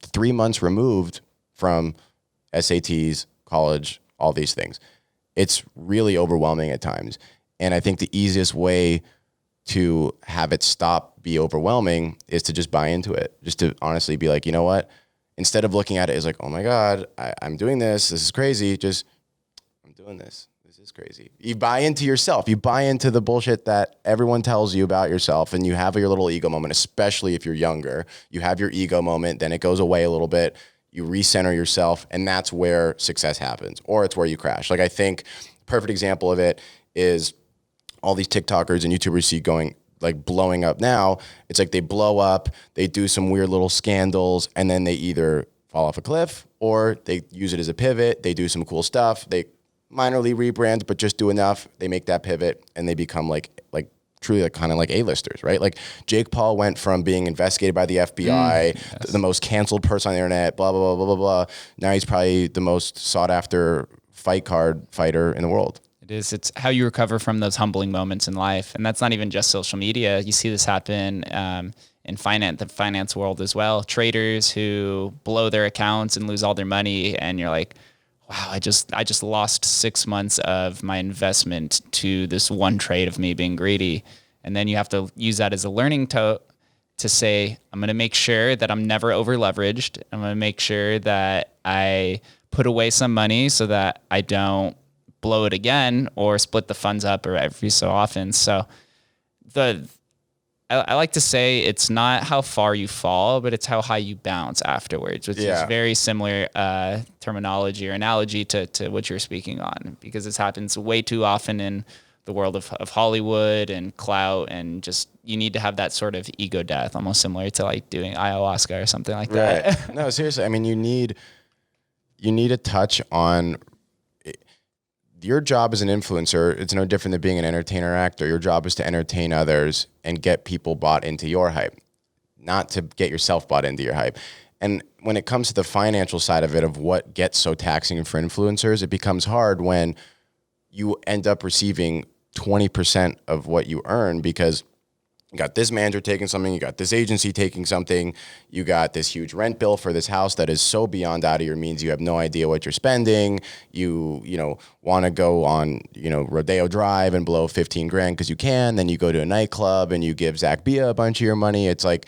3 months removed from SATs, college, all these things. It's really overwhelming at times. And I think the easiest way to have it be overwhelming is to just buy into it. Just to honestly be like, you know what? Instead of looking at it as like, oh my God, I'm doing this. This is crazy. Just, I'm doing this. This is crazy. You buy into yourself. You buy into the bullshit that everyone tells you about yourself, and you have your little ego moment, especially if you're younger. You have your ego moment, then it goes away a little bit. You recenter yourself, and that's where success happens, or it's where you crash. Like I think perfect example of it is all these TikTokers and YouTubers see going like blowing up now. It's like they blow up, they do some weird little scandals, and then they either fall off a cliff or they use it as a pivot. They do some cool stuff. They minorly rebrand, but just do enough. They make that pivot and they become like truly like kind of like A-listers, right? Like Jake Paul went from being investigated by the FBI, the most canceled person on the internet, blah, blah, blah, blah, blah, blah. Now he's probably the most sought after fight card fighter in the world. It is. It's how you recover from those humbling moments in life. And that's not even just social media. You see this happen in the finance world as well. Traders who blow their accounts and lose all their money. And you're like, wow, I just lost 6 months of my investment to this one trade of me being greedy. And then you have to use that as a learning to say, I'm going to make sure that I'm never over leveraged. I'm going to make sure that I put away some money so that I don't blow it again or split the funds up or every so often. So I like to say it's not how far you fall, but it's how high you bounce afterwards, which is very similar terminology or analogy to what you're speaking on, because this happens way too often in the world of Hollywood and clout, and just you need to have that sort of ego death, almost similar to like doing ayahuasca or something like that. No, seriously. I mean, you need a touch on your job as an influencer. It's no different than being an entertainer actor. Your job is to entertain others and get people bought into your hype, not to get yourself bought into your hype. And when it comes to the financial side of it, of what gets so taxing for influencers, it becomes hard when you end up receiving 20% of what you earn, because you got this manager taking something, you got this agency taking something, you got this huge rent bill for this house that is so beyond out of your means, you have no idea what you're spending. You want to go on, Rodeo Drive and blow 15 grand because you can. Then you go to a nightclub and you give Zach Bia a bunch of your money. It's like,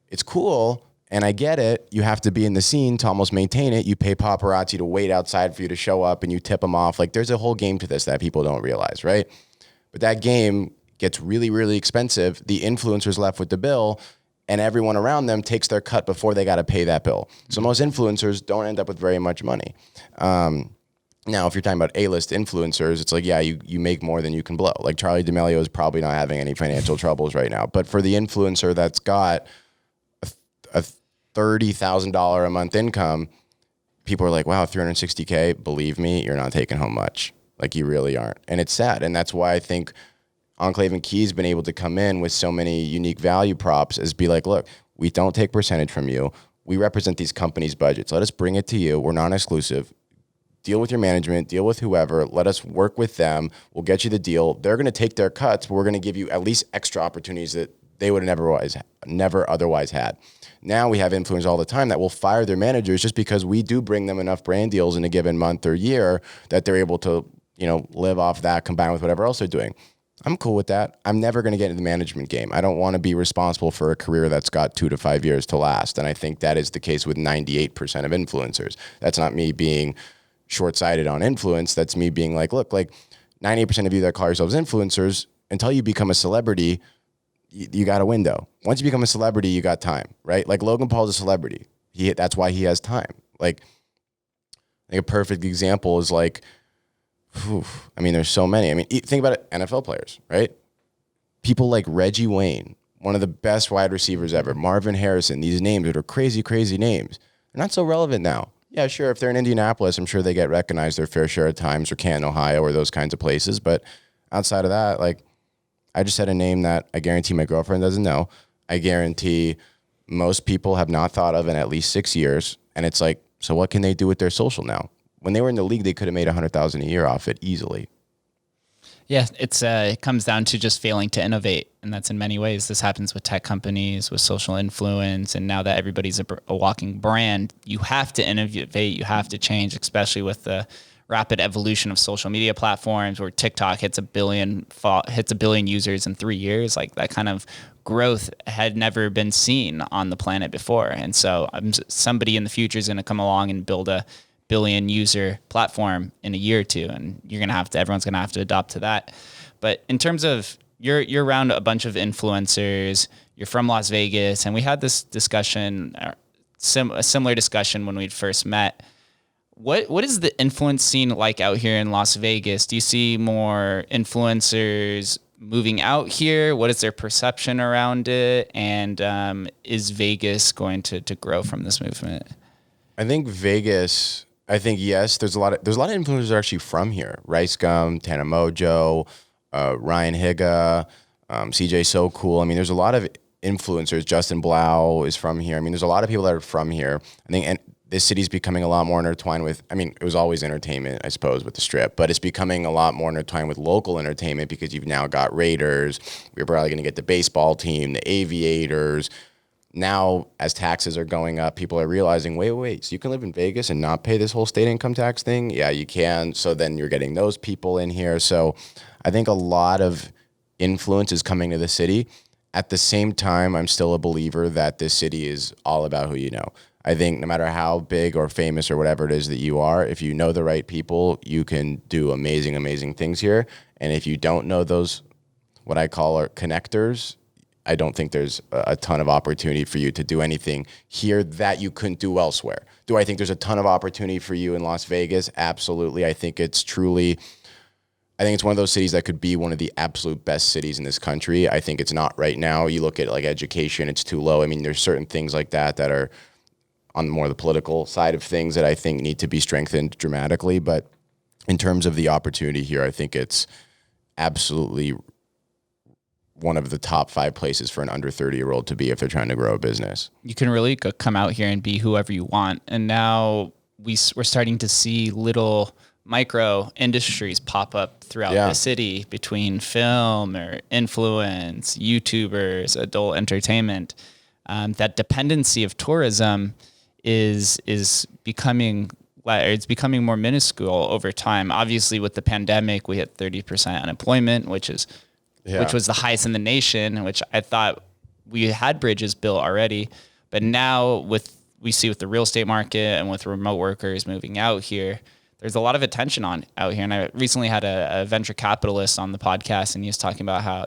it's cool. And I get it. You have to be in the scene to almost maintain it. You pay paparazzi to wait outside for you to show up and you tip them off. Like there's a whole game to this that people don't realize, right? But that game gets really, really expensive. The influencer's left with the bill, and everyone around them takes their cut before they got to pay that bill. So most influencers don't end up with very much money. Now, if you're talking about A-list influencers, it's like, yeah, you make more than you can blow. Like Charlie D'Amelio is probably not having any financial troubles right now. But for the influencer that's got a $30,000 a month income, people are like, wow, 360K, believe me, you're not taking home much. Like you really aren't. And it's sad. And that's why I think Enclave and Key has been able to come in with so many unique value props, is be like, look, we don't take percentage from you. We represent these companies' budgets. Let us bring it to you. We're non-exclusive. Deal with your management, deal with whoever. Let us work with them. We'll get you the deal. They're going to take their cuts, but we're going to give you at least extra opportunities that they would have never otherwise had. Now we have influencers all the time that will fire their managers just because we do bring them enough brand deals in a given month or year that they're able to, live off that combined with whatever else they're doing. I'm cool with that. I'm never going to get into the management game. I don't want to be responsible for a career that's got 2 to 5 years to last. And I think that is the case with 98% of influencers. That's not me being short-sighted on influence. That's me being like, look, like 90% of you that call yourselves influencers, until you become a celebrity, you got a window. Once you become a celebrity, you got time, right? Like Logan Paul's a celebrity. That's why he has time. Like a perfect example is like, I mean, there's so many. I mean, think about it, NFL players, right? People like Reggie Wayne, one of the best wide receivers ever, Marvin Harrison, these names that are crazy, crazy names. They're not so relevant now. Yeah, sure, if they're in Indianapolis, I'm sure they get recognized their fair share of times, or Canton, Ohio, or those kinds of places. But outside of that, like, I just said a name that I guarantee my girlfriend doesn't know. I guarantee most people have not thought of in at least 6 years. And it's like, so what can they do with their social now? When they were in the league, they could have made $100,000 a year off it easily. Yeah, it comes down to just failing to innovate, and that's in many ways. This happens with tech companies, with social influence, and now that everybody's a walking brand, you have to innovate, you have to change, especially with the rapid evolution of social media platforms, where TikTok hits a billion users in 3 years. Like, that kind of growth had never been seen on the planet before, and so somebody in the future is going to come along and build a billion user platform in a year or two, and everyone's gonna have to adopt to that. But in terms of you're around a bunch of influencers, you're from Las Vegas, and we had this discussion, a similar discussion when we'd first met. What is the influence scene like out here in Las Vegas? Do you see more influencers moving out here? What is their perception around it? And is Vegas going to grow from this movement? I think Vegas. I think yes. There's a lot of influencers that are actually from here. Rice Gum, Tana Mojo, Ryan Higa, CJ So Cool. I mean, there's a lot of influencers. Justin Blau is from here. I mean, there's a lot of people that are from here. I think, and this city's becoming a lot more intertwined with. I mean, it was always entertainment, I suppose, with the Strip, but it's becoming a lot more intertwined with local entertainment because you've now got Raiders. We're probably going to get the baseball team, the Aviators. Now, as taxes are going up, people are realizing, wait, so you can live in Vegas and not pay this whole state income tax thing? Yeah, you can. So then you're getting those people in here. So I think a lot of influence is coming to the city. At the same time, I'm still a believer that this city is all about who you know. I think no matter how big or famous or whatever it is that you are, if you know the right people, you can do amazing, amazing things here. And if you don't know those, what I call are connectors, I don't think there's a ton of opportunity for you to do anything here that you couldn't do elsewhere. Do I think there's a ton of opportunity for you in Las Vegas? Absolutely. I think it's one of those cities that could be one of the absolute best cities in this country. I think it's not right now. You look at like education, it's too low. I mean, there's certain things like that are on more the political side of things that I think need to be strengthened dramatically. But in terms of the opportunity here, I think it's absolutely one of the top 5 places for an under 30-year-old to be if they're trying to grow a business. You can really come out here and be whoever you want. And now we're starting to see little micro industries pop up throughout the city between film or influence, YouTubers, adult entertainment. That dependency of tourism is becoming more minuscule over time. Obviously, with the pandemic, we hit 30% unemployment, which was the highest in the nation, which I thought we had bridges built already. But now we see with the real estate market and with remote workers moving out here, there's a lot of attention out here. And I recently had a venture capitalist on the podcast, and he was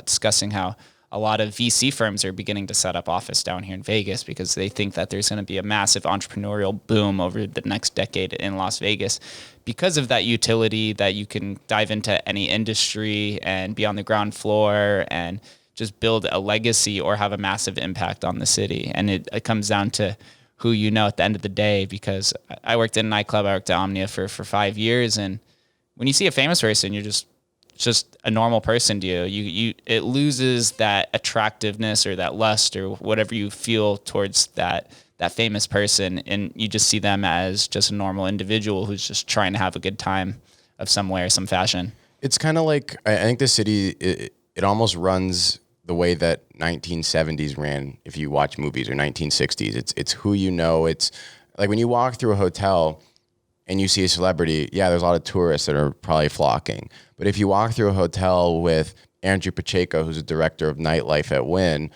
discussing how a lot of VC firms are beginning to set up office down here in Vegas because they think that there's going to be a massive entrepreneurial boom over the next decade in Las Vegas because of that utility that you can dive into any industry and be on the ground floor and just build a legacy or have a massive impact on the city. And it comes down to who you know at the end of the day, because I worked in a nightclub, I worked at Omnia for 5 years. And when you see a famous person, you're just a normal person to you. It loses that attractiveness or that lust or whatever you feel towards that famous person, and you just see them as just a normal individual who's just trying to have a good time of some way or some fashion. It's kind of like, I think the city, it almost runs the way that 1970s ran if you watch movies, or 1960s. It's who you know. It's like when you walk through a hotel and you see a celebrity, yeah, there's a lot of tourists that are probably flocking. But if you walk through a hotel with Andrew Pacheco, who's a director of nightlife at Wynn,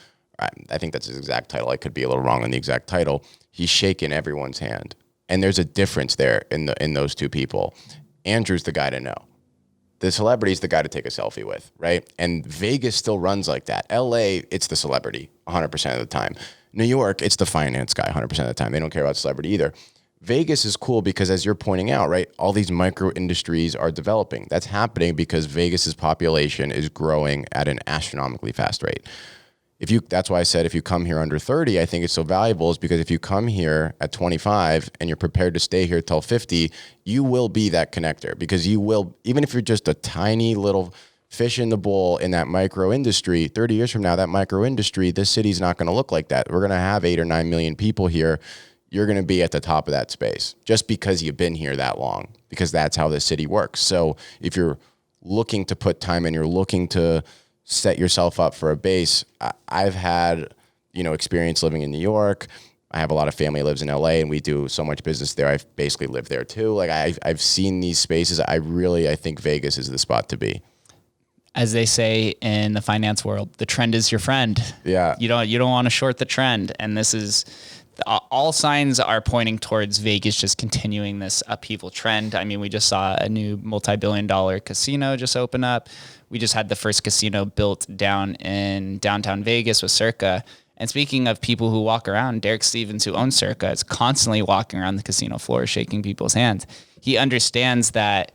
I think that's his exact title. I could be a little wrong on the exact title. He's shaking everyone's hand. And there's a difference there in those two people. Andrew's the guy to know. The celebrity's the guy to take a selfie with, right? And Vegas still runs like that. LA, it's the celebrity 100% of the time. New York, it's the finance guy 100% of the time. They don't care about celebrity either. Vegas is cool because, as you're pointing out, right, all these micro industries are developing. That's happening because Vegas's population is growing at an astronomically fast rate. That's why I said if you come here under 30, I think it's so valuable, is because if you come here at 25 and you're prepared to stay here till 50, you will be that connector, because you will, even if you're just a tiny little fish in the bowl in that micro industry, 30 years from now, that micro industry, this city's not going to look like that. We're going to have 8 or 9 million people here. You're going to be at the top of that space just because you've been here that long, because that's how the city works. So if you're looking to put time in, you're looking to set yourself up for a base. I've had, experience living in New York. I have a lot of family lives in LA, and we do so much business there. I've basically lived there too. Like I've seen these spaces. I think Vegas is the spot to be. As they say in the finance world, the trend is your friend. Yeah. You don't want to short the trend. And this is, all signs are pointing towards Vegas just continuing this upheaval trend. I mean, we just saw a new multi-billion-dollar casino just open up. We just had the first casino built down in downtown Vegas with Circa. And speaking of people who walk around, Derek Stevens, who owns Circa, is constantly walking around the casino floor, shaking people's hands. He understands that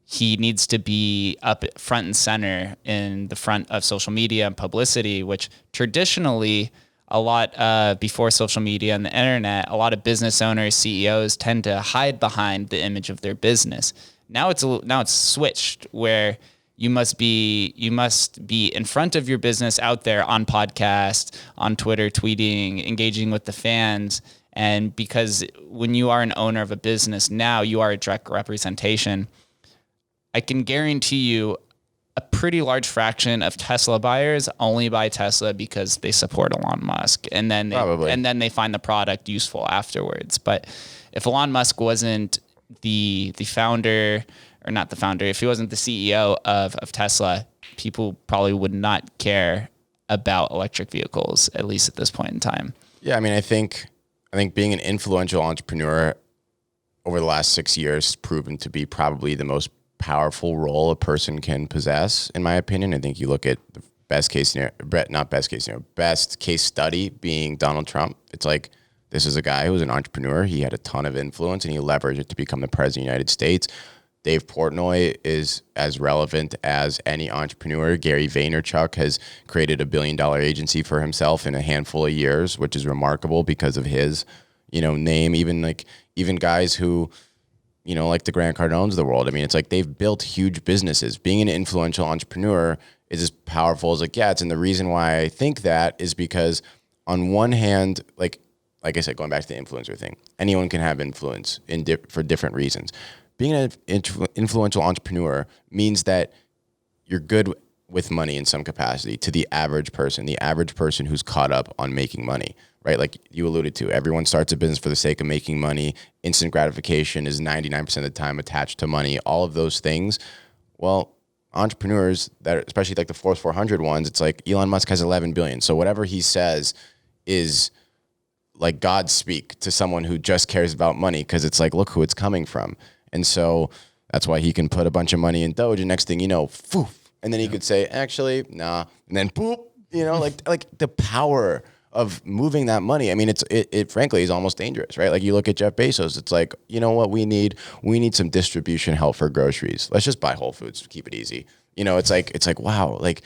he needs to be up front and center in the front of social media and publicity, which traditionally, a lot before social media and the internet, a lot of business owners, CEOs tend to hide behind the image of their business. Now it's switched, where you must be in front of your business, out there on podcast, on Twitter, tweeting, engaging with the fans. And because when you are an owner of a business, now you are a direct representation. I can guarantee you a pretty large fraction of Tesla buyers only buy Tesla because they support Elon Musk, and then they find the product useful afterwards. But if Elon Musk wasn't the founder, or not the founder, if he wasn't the CEO of Tesla, people probably would not care about electric vehicles, at least at this point in time. Yeah, I mean, I think being an influential entrepreneur over the last 6 years has proven to be probably the most powerful role a person can possess, in my opinion. I think you look at the best case study being Donald Trump. It's like, this is a guy who was an entrepreneur. He had a ton of influence, and he leveraged it to become the president of the United States. Dave Portnoy is as relevant as any entrepreneur. Gary Vaynerchuk has created $1 billion agency for himself in a handful of years, which is remarkable because of his, name. Even guys who, like the Grant Cardones of the world. I mean, it's like they've built huge businesses. Being an influential entrepreneur is as powerful as it gets. And the reason why I think that is because, on one hand, like I said, going back to the influencer thing, anyone can have influence for different reasons. Being an influential entrepreneur means that you're good with money in some capacity to the average person who's caught up on making money, right? Like you alluded to, everyone starts a business for the sake of making money. Instant gratification is 99% of the time attached to money. All of those things. Well, entrepreneurs, that especially like the Forbes 400 ones, it's like Elon Musk has 11 billion. So whatever he says is like God speak to someone who just cares about money, because it's like, look who it's coming from. And so that's why he can put a bunch of money in Doge, and next thing you know, poof, and then he could say, actually, nah, and then boop, like the power of moving that money. I mean, it frankly is almost dangerous, right? Like you look at Jeff Bezos, it's like, you know what we need? We need some distribution help for groceries. Let's just buy Whole Foods, keep it easy. It's like, wow, like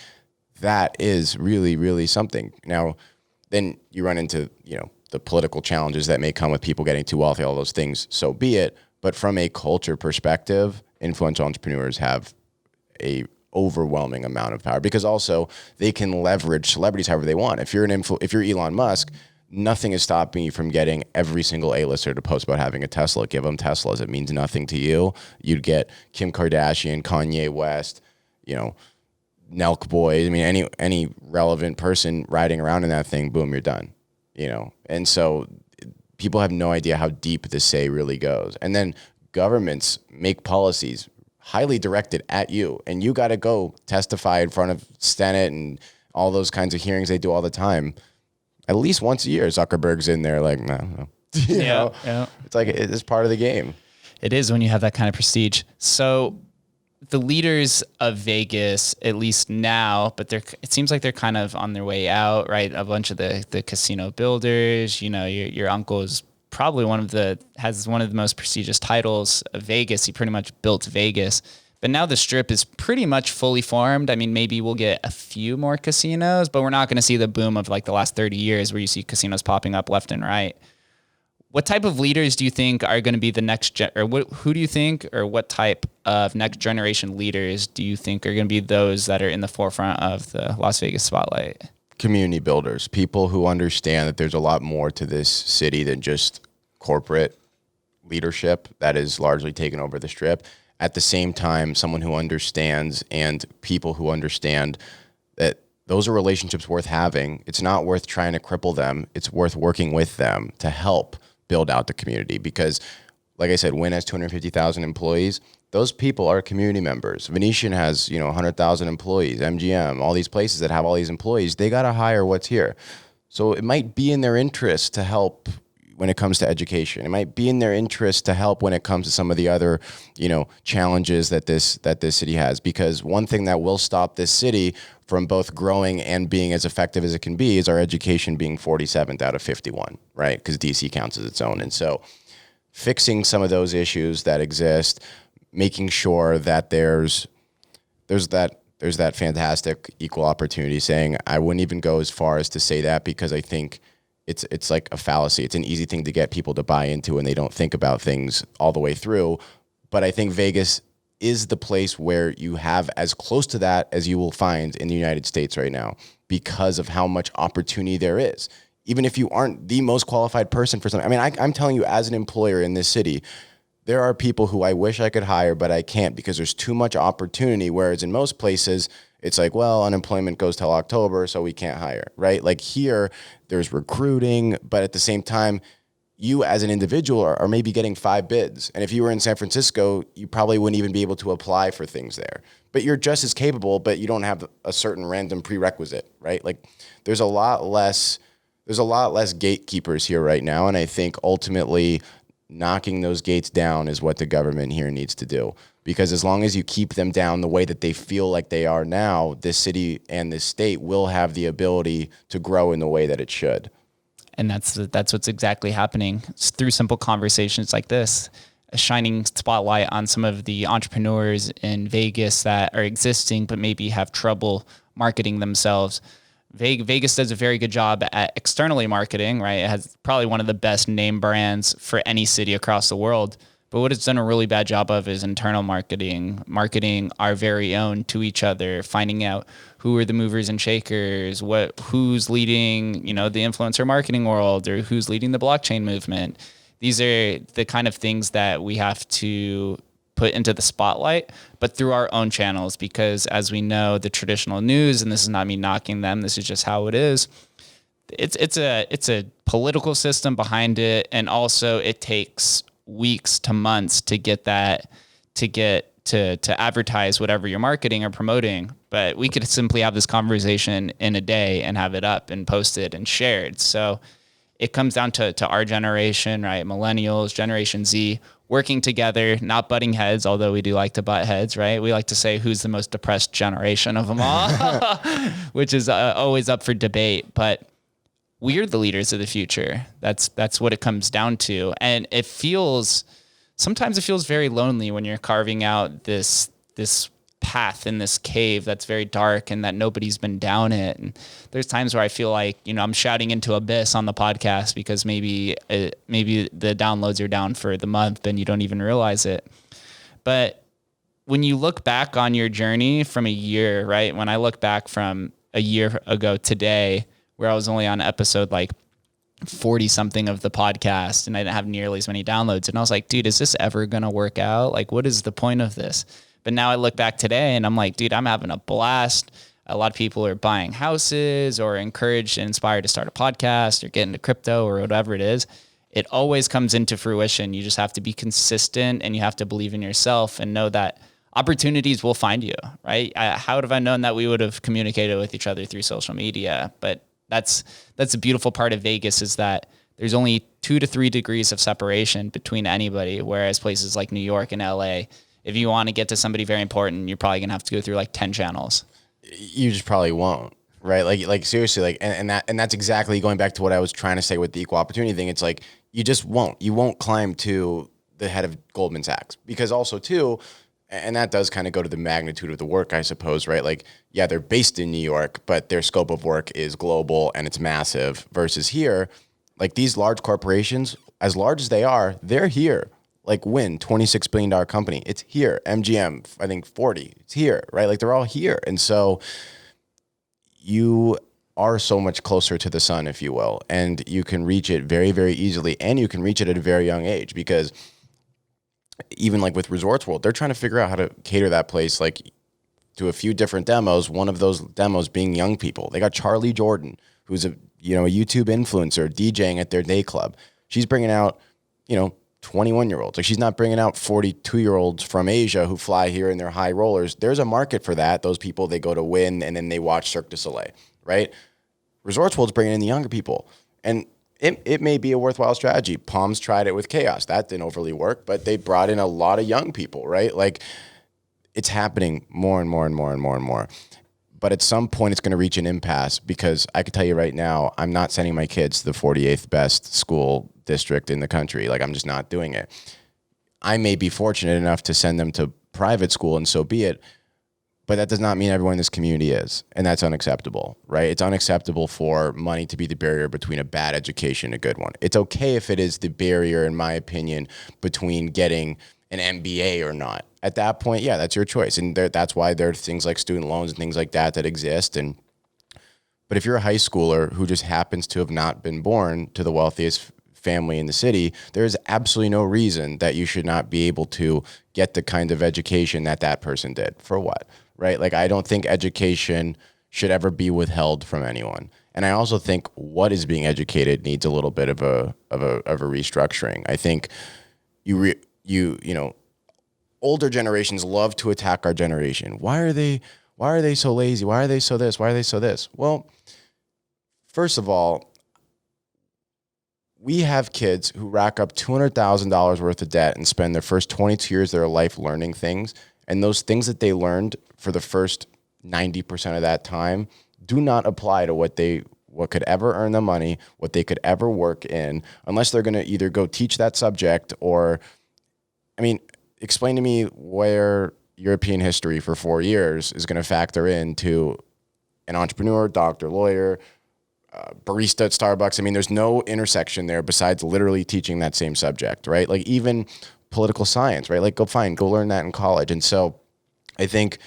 that is really, really something. Now, then you run into, the political challenges that may come with people getting too wealthy, all those things, so be it. But from a culture perspective, influential entrepreneurs have a overwhelming amount of power, because also they can leverage celebrities however they want. If you're Elon Musk, nothing is stopping you from getting every single A-lister to post about having a Tesla. Give them Teslas. It means nothing to you. You'd get Kim Kardashian, Kanye West, Nelk Boy. I mean, any relevant person riding around in that thing, boom, you're done. And so people have no idea how deep the say really goes. And then governments make policies highly directed at you, and you got to go testify in front of Senate and all those kinds of hearings they do all the time. At least once a year, Zuckerberg's in there like, no. you know, yeah. it's like, it's part of the game. It is when you have that kind of prestige. So the leaders of Vegas, at least now, but it seems like they're kind of on their way out, right? A bunch of the casino builders, your uncle is probably has one of the most prestigious titles of Vegas. He pretty much built Vegas, but now the Strip is pretty much fully formed. I mean, maybe we'll get a few more casinos, but we're not going to see the boom of like the last 30 years where you see casinos popping up left and right. What type of leaders do you think are going to be the next who do you think, or what type of next generation leaders do you think are going to be those that are in the forefront of the Las Vegas spotlight? Community builders, people who understand that there's a lot more to this city than just corporate leadership that is largely taken over the Strip. At the same time, someone who understands, and people who understand that those are relationships worth having. It's not worth trying to cripple them. It's worth working with them to help build out the community, because like I said, Wynn has 250,000 employees. Those people are community members. Venetian has, 100,000 employees, MGM, all these places that have all these employees, they got to hire what's here. So it might be in their interest to help when it comes to education. It might be in their interest to help when it comes to some of the other, challenges that this city has, because one thing that will stop this city from both growing and being as effective as it can be is our education being 47th out of 51, right? Because DC counts as its own. And so fixing some of those issues that exist, making sure that there's that fantastic equal opportunity saying, I wouldn't even go as far as to say that, because I think it's like a fallacy. It's an easy thing to get people to buy into, and they don't think about things all the way through. But I think Vegas is the place where you have as close to that as you will find in the United States right now, because of how much opportunity there is. Even if you aren't the most qualified person for something. I mean, I'm telling you, as an employer in this city, there are people who I wish I could hire, but I can't because there's too much opportunity. Whereas in most places, it's like, well, unemployment goes till October, so we can't hire, right? Like here, there's recruiting, but at the same time, you as an individual are maybe getting 5 bids. And if you were in San Francisco, you probably wouldn't even be able to apply for things there. But you're just as capable, but you don't have a certain random prerequisite, right? Like there's a lot less gatekeepers here right now. And I think ultimately knocking those gates down is what the government here needs to do. Because as long as you keep them down the way that they feel like they are now, this city and this state will have the ability to grow in the way that it should. And that's what's exactly happening. It's through simple conversations like this, a shining spotlight on some of the entrepreneurs in Vegas that are existing but maybe have trouble marketing themselves. Vegas does a very good job at externally marketing, right? It has probably one of the best name brands for any city across the world. But what it's done a really bad job of is internal marketing our very own to each other, finding out who are the movers and shakers, who's leading, the influencer marketing world, or who's leading the blockchain movement. These are the kind of things that we have to put into the spotlight, but through our own channels, because as we know, the traditional news, and this is not me knocking them, this is just how it is. It's a political system behind it, and also it takes weeks to months to get to advertise whatever you're marketing or promoting. But we could simply have this conversation in a day and have it up and posted and shared. So it comes down to our generation, right? Millennials, Generation Z, working together, not butting heads, although we do like to butt heads, right? We like to say who's the most depressed generation of them all, which is always up for debate. But we're the leaders of the future. That's what it comes down to. And sometimes it feels very lonely when you're carving out this path in this cave that's very dark and that nobody's been down it. And there's times where I feel like, I'm shouting into abyss on the podcast because maybe the downloads are down for the month and you don't even realize it. But when you look back on your journey from a year, right? When I look back from a year ago today, where I was only on episode like 40 something of the podcast and I didn't have nearly as many downloads. And I was like, dude, is this ever going to work out? Like, what is the point of this? But now I look back today and I'm like, dude, I'm having a blast. A lot of people are buying houses or encouraged and inspired to start a podcast or get into crypto or whatever it is. It always comes into fruition. You just have to be consistent and you have to believe in yourself and know that opportunities will find you, right? How would have I known that we would have communicated with each other through social media? But that's a beautiful part of Vegas, is that there's only 2 to 3 degrees of separation between anybody. Whereas places like New York and LA, if you want to get to somebody very important, you're probably gonna have to go through like 10 channels. You just probably won't, right? Like seriously, like, and that's exactly going back to what I was trying to say with the equal opportunity thing. It's like, you just won't. You won't climb to the head of Goldman Sachs, because also too, and that does kind of go to the magnitude of the work, I suppose, right? Like, yeah, they're based in New York, but their scope of work is global and it's massive, versus here, like these large corporations, as large as they are, they're here. Like Wynn, $26 billion company, it's here. MGM, I think 40, it's here, right? Like they're all here. And so you are so much closer to the sun, if you will, and you can reach it very, very easily, and you can reach it at a very young age, because even like with Resorts World, they're trying to figure out how to cater that place like to a few different demos. One of those demos being young people. They got Charlie Jordan, who's a YouTube influencer DJing at their day club. She's bringing out 21-year-olds. Like, she's not bringing out 42-year-olds from Asia who fly here in their high rollers. There's a market for that. Those people, they go to Wynn and then they watch Cirque du Soleil, right? Resorts World's bringing in the younger people, and it may be a worthwhile strategy. Palms tried it with Chaos. That didn't overly work, but they brought in a lot of young people, right? Like, it's happening more and more and more and more and more. But at some point, it's going to reach an impasse, because I can tell you right now, I'm not sending my kids to the 48th best school district in the country. Like, I'm just not doing it. I may be fortunate enough to send them to private school, and so be it. But that does not mean everyone in this community is, and that's unacceptable, right? It's unacceptable for money to be the barrier between a bad education and a good one. It's okay if it is the barrier, in my opinion, between getting an MBA or not. At that point, yeah, that's your choice, and that's why there are things like student loans and things like that exist. But if you're a high schooler who just happens to have not been born to the wealthiest family in the city, there's absolutely no reason that you should not be able to get the kind of education that person did. For what? Right? Like, I don't think education should ever be withheld from anyone. And I also think what is being educated needs a little bit of a restructuring. I think older generations love to attack our generation. Why are they so lazy? Why are they so this? Why are they so this? Well, first of all, we have kids who rack up $200,000 worth of debt and spend their first 22 years of their life learning things. And those things that they learned for the first 90% of that time do not apply to what could ever earn them money, what they could ever work in, unless they're going to either go teach that subject or, explain to me where European history for 4 years is going to factor into an entrepreneur, doctor, lawyer, barista at Starbucks. There's no intersection there besides literally teaching that same subject, right? Like, even political science, right? Like, go learn that in college. And so I think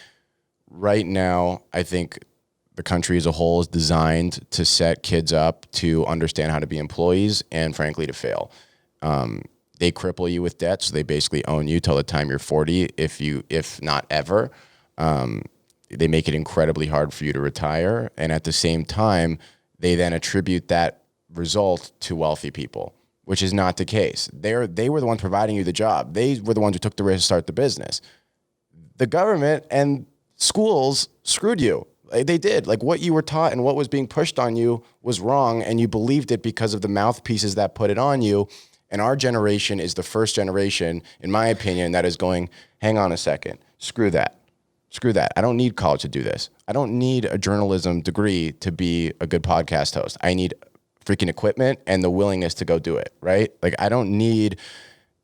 right now, the country as a whole is designed to set kids up to understand how to be employees and, frankly, to fail. They cripple you with debt, so they basically own you till the time you're 40, if not ever. They make it incredibly hard for you to retire, and at the same time, they then attribute that result to wealthy people, which is not the case. They were the ones providing you the job. They were the ones who took the risk to start the business. The government and schools screwed you. They did. Like, what you were taught and what was being pushed on you was wrong, and you believed it because of the mouthpieces that put it on you. And our generation is the first generation, in my opinion, that is going, hang on a second, screw that. I don't need college to do this. I don't need a journalism degree to be a good podcast host. I need freaking equipment and the willingness to go do it, right? Like, I don't need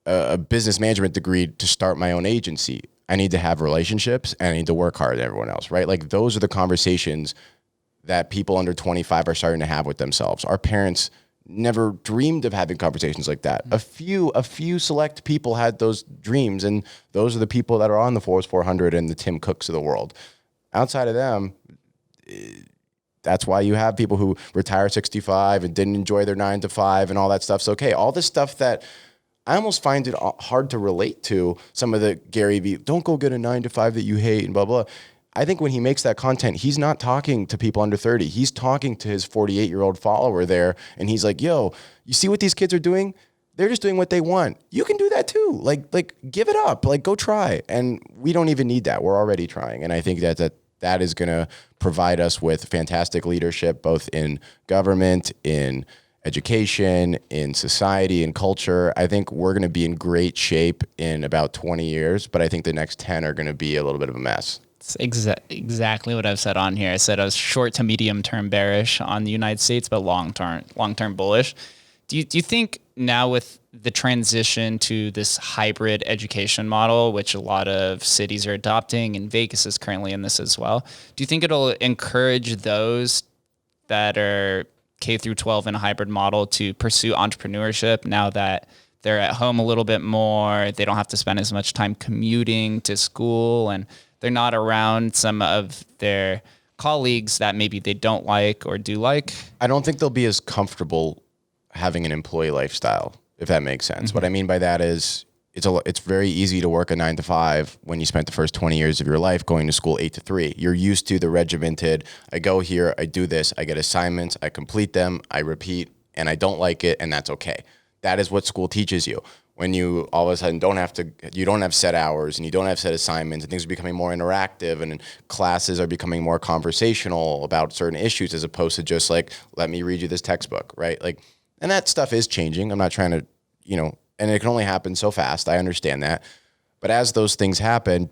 a business management degree to start my own agency. I need to have relationships, and I need to work harder than everyone else, right? Like, those are the conversations that people under 25 are starting to have with themselves. Our parents never dreamed of having conversations like that. A few select people had those dreams, and those are the people that are on the Forbes 400 and the Tim Cooks of the world. Outside of them, that's why you have people who retire 65 and didn't enjoy their 9 to 5 and all that stuff's okay. All this stuff that I almost find it hard to relate to, some of the Gary Vee, don't go get a 9 to 5 that you hate and blah, blah. I think when he makes that content, he's not talking to people under 30. He's talking to his 48-year-old follower there. And he's like, yo, you see what these kids are doing? They're just doing what they want. You can do that too. Like give it up. Like, go try. And we don't even need that. We're already trying. And I think that is going to provide us with fantastic leadership, both in government, in education, in society, in culture. I think we're going to be in great shape in about 20 years, but I think the next 10 are going to be a little bit of a mess. It's exactly what I've said on here. I said I was short to medium term bearish on the United States, but long term bullish. Do you think now with the transition to this hybrid education model, which a lot of cities are adopting, and Vegas is currently in this as well, do you think it'll encourage those that are K through 12 in a hybrid model to pursue entrepreneurship now that they're at home a little bit more, they don't have to spend as much time commuting to school, and they're not around some of their colleagues that maybe they don't like or do like? I don't think they'll be as comfortable having an employee lifestyle, if that makes sense. Mm-hmm. What I mean by that is it's very easy to work a 9 to 5 when you spent the first 20 years of your life going to school 8 to 3. You're used to the regimented, I go here, I do this, I get assignments, I complete them, I repeat, and I don't like it, and that's okay. That is what school teaches you. When you all of a sudden you don't have set hours and you don't have set assignments, and things are becoming more interactive, and classes are becoming more conversational about certain issues as opposed to just like, let me read you this textbook, right? Like, and that stuff is changing. I'm not trying to, and it can only happen so fast. I understand that. But as those things happen,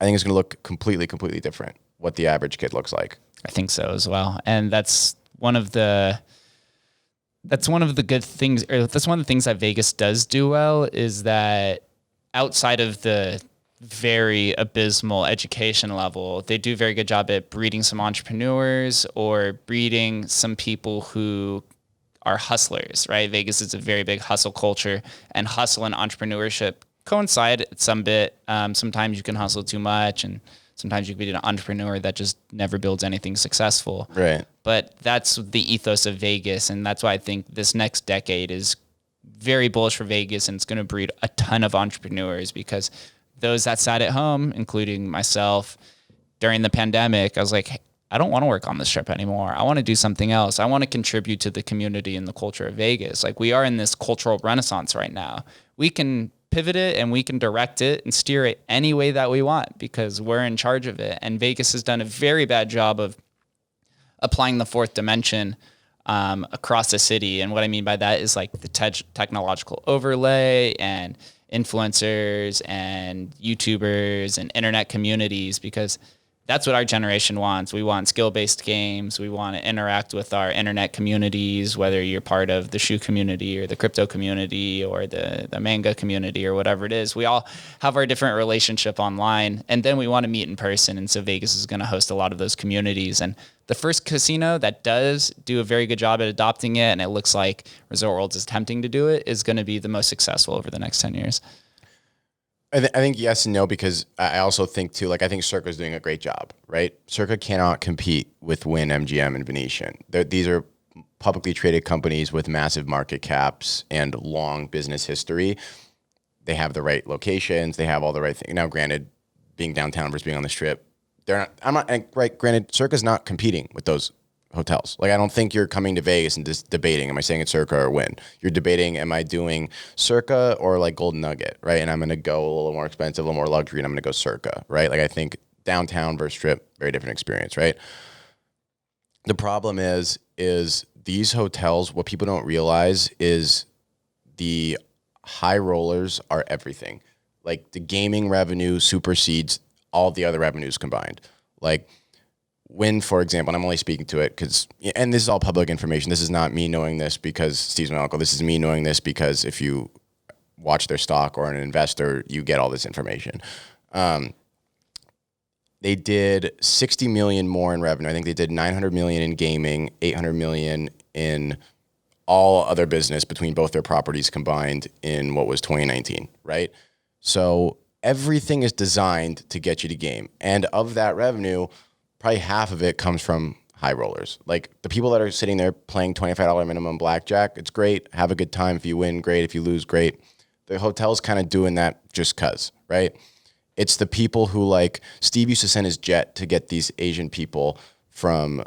I think it's going to look completely, completely different what the average kid looks like. I think so as well. And that's one of the good things, or that's one of the things that Vegas does do well, is that outside of the very abysmal education level, they do a very good job at breeding some entrepreneurs or breeding some people who are hustlers, right? Vegas is a very big hustle culture, and hustle and entrepreneurship coincide some bit. Sometimes you can hustle too much, and sometimes you can be an entrepreneur that just never builds anything successful. Right. But that's the ethos of Vegas, and that's why I think this next decade is very bullish for Vegas, and it's going to breed a ton of entrepreneurs, because those that sat at home, including myself, during the pandemic, I was like, I don't want to work on this trip anymore. I want to do something else. I want to contribute to the community and the culture of Vegas. Like, we are in this cultural renaissance right now. We can pivot it and we can direct it and steer it any way that we want, because we're in charge of it. And Vegas has done a very bad job of applying the fourth dimension across the city. And what I mean by that is like the technological overlay and influencers and YouTubers and internet communities, because that's what our generation wants. We want skill-based games. We want to interact with our internet communities, whether you're part of the shoe community or the crypto community or the manga community or whatever it is. We all have our different relationship online, and then we want to meet in person. And so Vegas is going to host a lot of those communities. And the first casino that does do a very good job at adopting it, and it looks like Resort World is attempting to do it, is going to be the most successful over the next 10 years. I think yes and no, because I also think too, like, I think Circa is doing a great job, right? Circa cannot compete with Wynn, MGM, and Venetian. These are publicly traded companies with massive market caps and long business history. They have the right locations. They have all the right things. Now, granted, being downtown versus being on the Strip, granted, Circa's not competing with those hotels. Like, I don't think you're coming to Vegas and just debating, am I staying at Circa or Wynn? You're debating, am I doing Circa or like Golden Nugget, right? And I'm going to go a little more expensive, a little more luxury, and I'm going to go Circa, right? Like, I think downtown versus Strip, very different experience, right? The problem is these hotels, what people don't realize is the high rollers are everything. Like, the gaming revenue supersedes all the other revenues combined. Like, Wynn, for example, and I'm only speaking to it because, and this is all public information. This is not me knowing this because Steve's my uncle. This is me knowing this because if you watch their stock or an investor, you get all this information. They did 60 million more in revenue. I think they did 900 million in gaming, 800 million in all other business between both their properties combined in what was 2019, right? So everything is designed to get you to game. And of that revenue, probably half of it comes from high rollers. Like, the people that are sitting there playing $25 minimum blackjack, it's great. Have a good time. If you win, great. If you lose, great. The hotel's kind of doing that just because, right? It's the people who, like, Steve used to send his jet to get these Asian people from,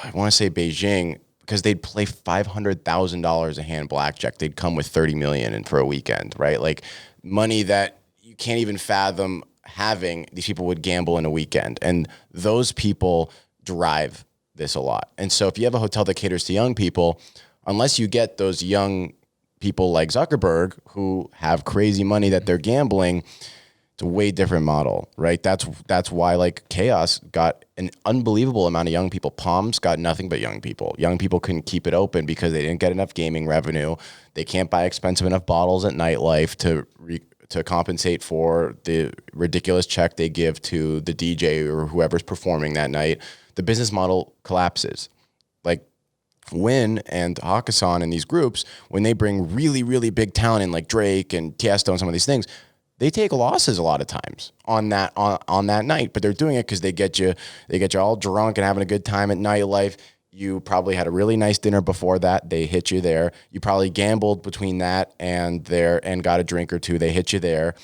I want to say Beijing, because they'd play $500,000 a hand blackjack. They'd come with 30 million in for a weekend, right? Like, money that you can't even fathom having. These people would gamble in a weekend, and those people drive this a lot. And so if you have a hotel that caters to young people, unless you get those young people like Zuckerberg who have crazy money that they're gambling, it's a way different model, right? That's why like Chaos got an unbelievable amount of young people. Palms got nothing but young people. Young people couldn't keep it open because they didn't get enough gaming revenue. They can't buy expensive enough bottles at nightlife to compensate for the ridiculous check they give to the DJ or whoever's performing that night. The business model collapses. Like Wynn and Hakkasan and these groups, when they bring really, really big talent in like Drake and Tiesto and some of these things, they take losses a lot of times on that night, but they're doing it because they get you all drunk and having a good time at nightlife. You probably had a really nice dinner before that. They hit you there. You probably gambled between that and got a drink or two. They hit you there.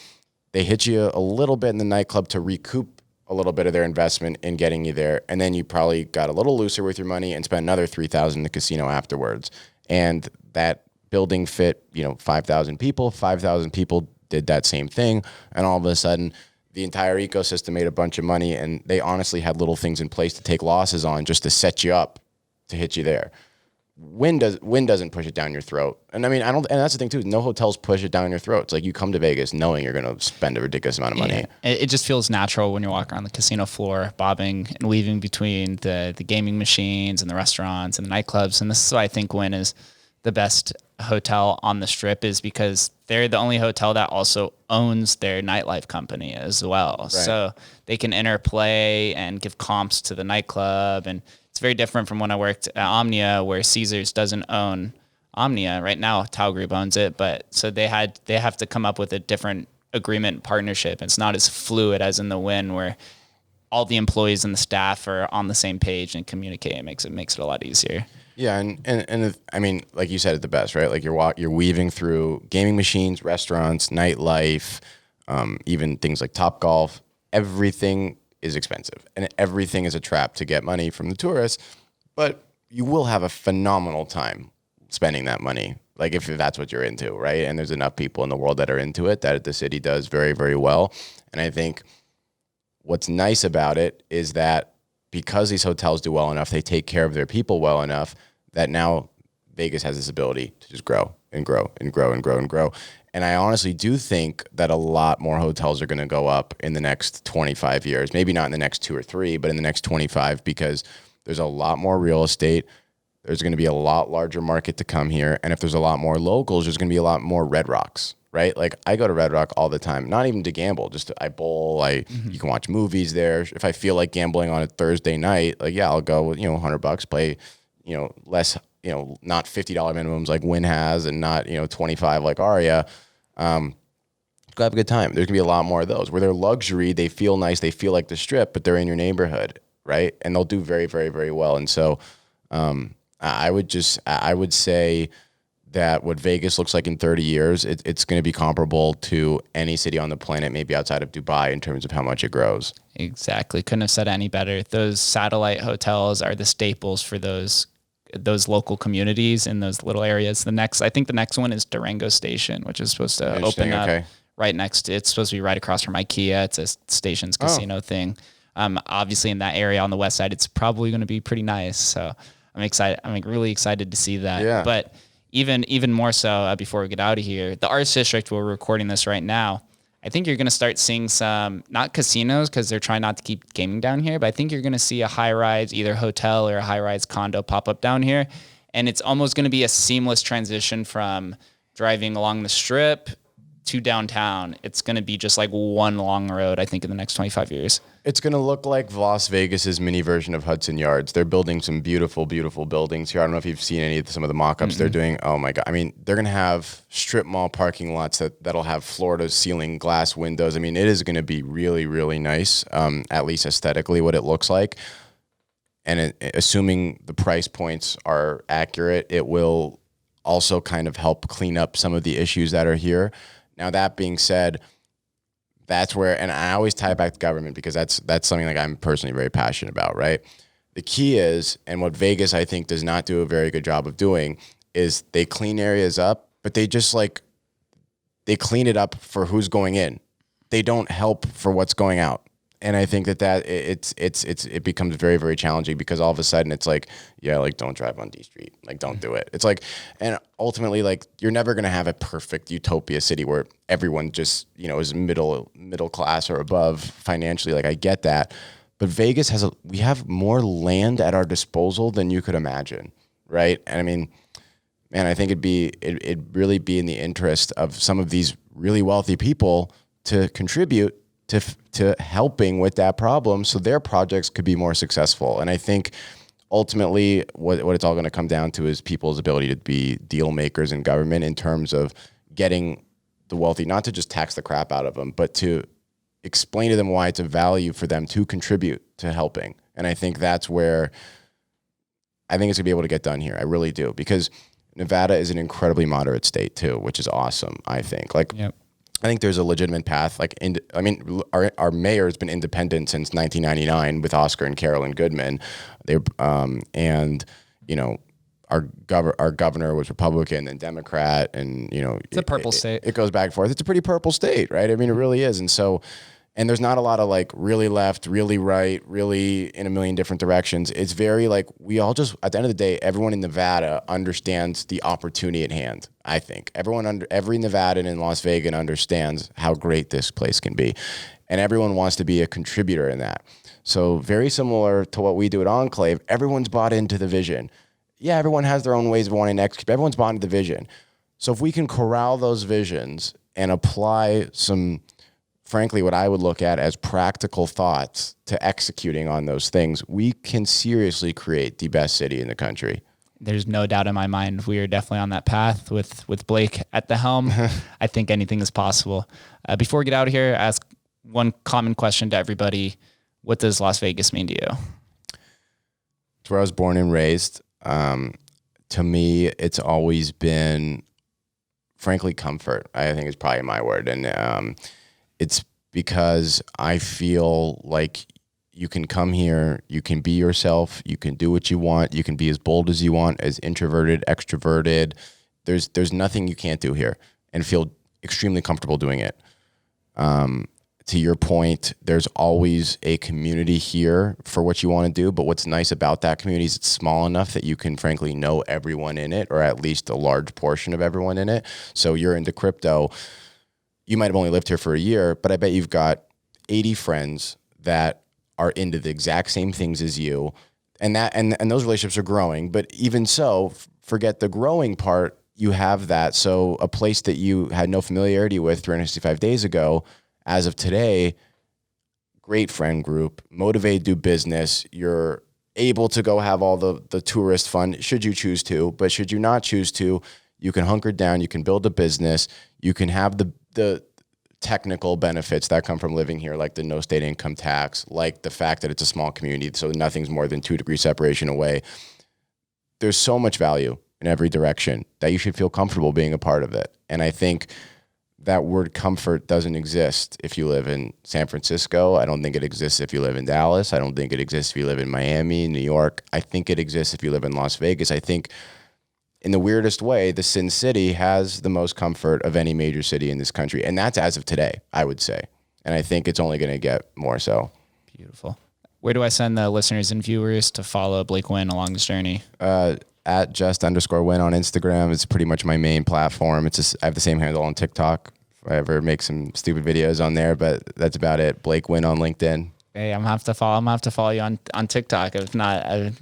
They hit you a little bit in the nightclub to recoup a little bit of their investment in getting you there. And then you probably got a little looser with your money and spent another $3,000 in the casino afterwards. And that building fit, 5,000 people. 5,000 people did that same thing, and all of a sudden the entire ecosystem made a bunch of money, and they honestly had little things in place to take losses on just to set you up to hit you there. Wynn doesn't push it down your throat. And I mean, and that's the thing too, no hotels push it down your throat. It's like you come to Vegas knowing you're going to spend a ridiculous amount of money. Yeah. It just feels natural when you're walking around the casino floor, bobbing and weaving between the gaming machines and the restaurants and the nightclubs. And this is why I think Wynn is the best hotel on the Strip, is because they're the only hotel that also owns their nightlife company as well. Right. So they can interplay and give comps to the nightclub. And it's very different from when I worked at Omnia, where Caesars doesn't own Omnia. Right now, Tao Group owns it, but so they have to come up with a different agreement partnership. It's not as fluid as in the Wynn, where all the employees and the staff are on the same page and communicate. It makes it a lot easier. Yeah, and I mean, like you said, it the best, right? Like you're weaving through gaming machines, restaurants, nightlife, even things like Topgolf. Everything is expensive, and everything is a trap to get money from the tourists. But you will have a phenomenal time spending that money, like if that's what you're into, right? And there's enough people in the world that are into it that the city does very, very well. And I think what's nice about it is that because these hotels do well enough, they take care of their people well enough, that now Vegas has this ability to just grow and grow and grow and grow and grow. And I honestly do think that a lot more hotels are going to go up in the next 25 years. Maybe not in the next 2 or 3, but in the next 25, because there's a lot more real estate. There's going to be a lot larger market to come here. And if there's a lot more locals, there's going to be a lot more Red Rocks, right? Like I go to Red Rock all the time, not even to gamble, just I bowl. You can watch movies there. If I feel like gambling on a Thursday night, like, yeah, I'll go with, $100, play, less, not $50 minimums like Wynn has, and not, 25 like Aria. Go have a good time. There's gonna be a lot more of those where they're luxury. They feel nice. They feel like the Strip, but they're in your neighborhood, right? And they'll do very, very, very well. And so, I would say that what Vegas looks like in 30 years, it's going to be comparable to any city on the planet, maybe outside of Dubai, in terms of how much it grows. Exactly. Couldn't have said it any better. Those satellite hotels are the staples for those local communities in those little areas. I think the next one is Durango Station, which is supposed to open up right next to, it's supposed to be right across from IKEA. It's a Stations casino thing. Obviously in that area on the west side, it's probably going to be pretty nice. So I'm excited. I'm really excited to see that. Yeah. But even more so, before we get out of here, the Arts District, where we're recording this right now, I think you're going to start seeing some, not casinos, because they're trying not to keep gaming down here, but I think you're going to see a high-rise, either hotel or a high-rise condo pop up down here. And it's almost going to be a seamless transition from driving along the Strip to downtown. It's going to be just like one long road, I think, in the next 25 years. It's going to look like Las Vegas's mini version of Hudson Yards. They're building some beautiful, beautiful buildings here. I don't know if you've seen some of the mock-ups they're doing. Oh my God. I mean, they're going to have strip mall parking lots that'll have floor-to-ceiling glass windows. I mean, it is going to be really, really nice, at least aesthetically, what it looks like. And assuming the price points are accurate, it will also kind of help clean up some of the issues that are here. Now, that being said, that's where, and I always tie it back to government, because that's something like I'm personally very passionate about, right? The key is, and what Vegas, I think, does not do a very good job of doing, is they clean areas up, but they just they clean it up for who's going in. They don't help for what's going out. And I think that it becomes very, very challenging because all of a sudden it's like, yeah, like don't drive on D Street, like don't do it. It's like, and ultimately like you're never going to have a perfect utopia city where everyone just, is middle class or above financially. Like I get that, but Vegas we have more land at our disposal than you could imagine. Right. And I mean, man, I think it'd really be in the interest of some of these really wealthy people to contribute to helping with that problem so their projects could be more successful. And I think ultimately what it's all going to come down to is people's ability to be deal makers in government in terms of getting the wealthy, not to just tax the crap out of them, but to explain to them why it's a value for them to contribute to helping. And I think that's where I think it's going to be able to get done here. I really do, because Nevada is an incredibly moderate state too, which is awesome. I think Yep. I think there's a legitimate path. Our mayor has been independent since 1999 with Oscar and Carolyn Goodman. Our governor was Republican and Democrat, and It's a purple state. It goes back and forth. It's a pretty purple state, right? I mean, it really is. And so, and there's not a lot of like really left, really right, really in a million different directions. It's very like we all just, at the end of the day, everyone in Nevada understands the opportunity at hand. I think every Nevadan in Las Vegas understands how great this place can be, and everyone wants to be a contributor in that. So very similar to what we do at Enclave, everyone's bought into the vision. Yeah, everyone has their own ways of wanting to execute. Everyone's bought into the vision. So if we can corral those visions and apply some, frankly, what I would look at as practical thoughts to executing on those things, we can seriously create the best city in the country. There's no doubt in my mind we are definitely on that path with Blake at the helm. I think anything is possible. Before we get out of here, ask one common question to everybody. What does Las Vegas mean to you? It's where I was born and raised. To me, it's always been, frankly, comfort. I think is probably my word. And it's because I feel like you can come here, you can be yourself, you can do what you want, you can be as bold as you want, as introverted, extroverted. There's nothing you can't do here, and feel extremely comfortable doing it. To your point, there's always a community here for what you want to do, but what's nice about that community is it's small enough that you can frankly know everyone in it, or at least a large portion of everyone in it. So you're into crypto, you might have only lived here for a year, but I bet you've got 80 friends that are into the exact same things as you, and those relationships are growing. But even so, forget the growing part, you have that. So a place that you had no familiarity with 365 days ago, as of today, great friend group, motivated to do business. You're able to go have all the tourist fun, should you choose to, but should you not choose to, you can hunker down, you can build a business, you can have the technical benefits that come from living here, like the no state income tax, like the fact that it's a small community, so nothing's more than 2 degree separation away. There's so much value in every direction that you should feel comfortable being a part of it. And I think that word comfort doesn't exist if you live in San Francisco. I don't think it exists if you live in Dallas. I don't think it exists if you live in Miami, New York. I think it exists if you live in Las Vegas. I think in the weirdest way, the Sin City has the most comfort of any major city in this country. And that's as of today, I would say. And I think it's only going to get more so. Beautiful. Where do I send the listeners and viewers to follow Blake Wynn along this journey? At just_Wynn on Instagram. It's pretty much my main platform. It's just, I have the same handle on TikTok if I ever make some stupid videos on there, but that's about it. Blake Wynn on LinkedIn. Hey, I'm gonna have to follow you on TikTok. If not, I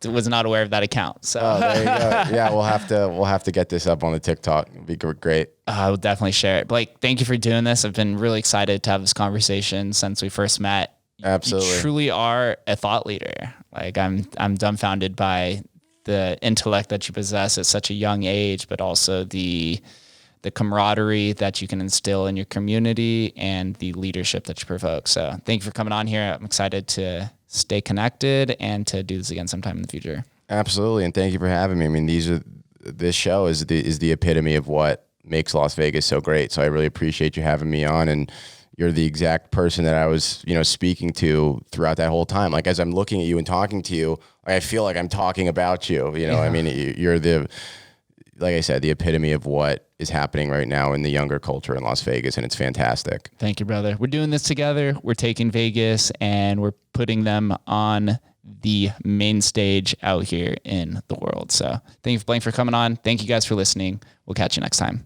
was not aware of that account. So there you go. Yeah, we'll have to get this up on the TikTok. It'd be great. I will definitely share it. Blake, thank you for doing this. I've been really excited to have this conversation since we first met. Absolutely. You truly are a thought leader. Like I'm dumbfounded by the intellect that you possess at such a young age, but also the camaraderie that you can instill in your community and the leadership that you provoke. So thank you for coming on here. I'm excited to stay connected and to do this again sometime in the future. Absolutely. And thank you for having me. I mean, this show is the epitome of what makes Las Vegas so great. So I really appreciate you having me on, and you're the exact person that I was, speaking to throughout that whole time. Like, as I'm looking at you and talking to you, I feel like I'm talking about you, I mean, you're like I said, the epitome of what is happening right now in the younger culture in Las Vegas, and it's fantastic. Thank you, brother. We're doing this together. We're taking Vegas and we're putting them on the main stage out here in the world. So thank you, Blaine, for coming on. Thank you guys for listening. We'll catch you next time.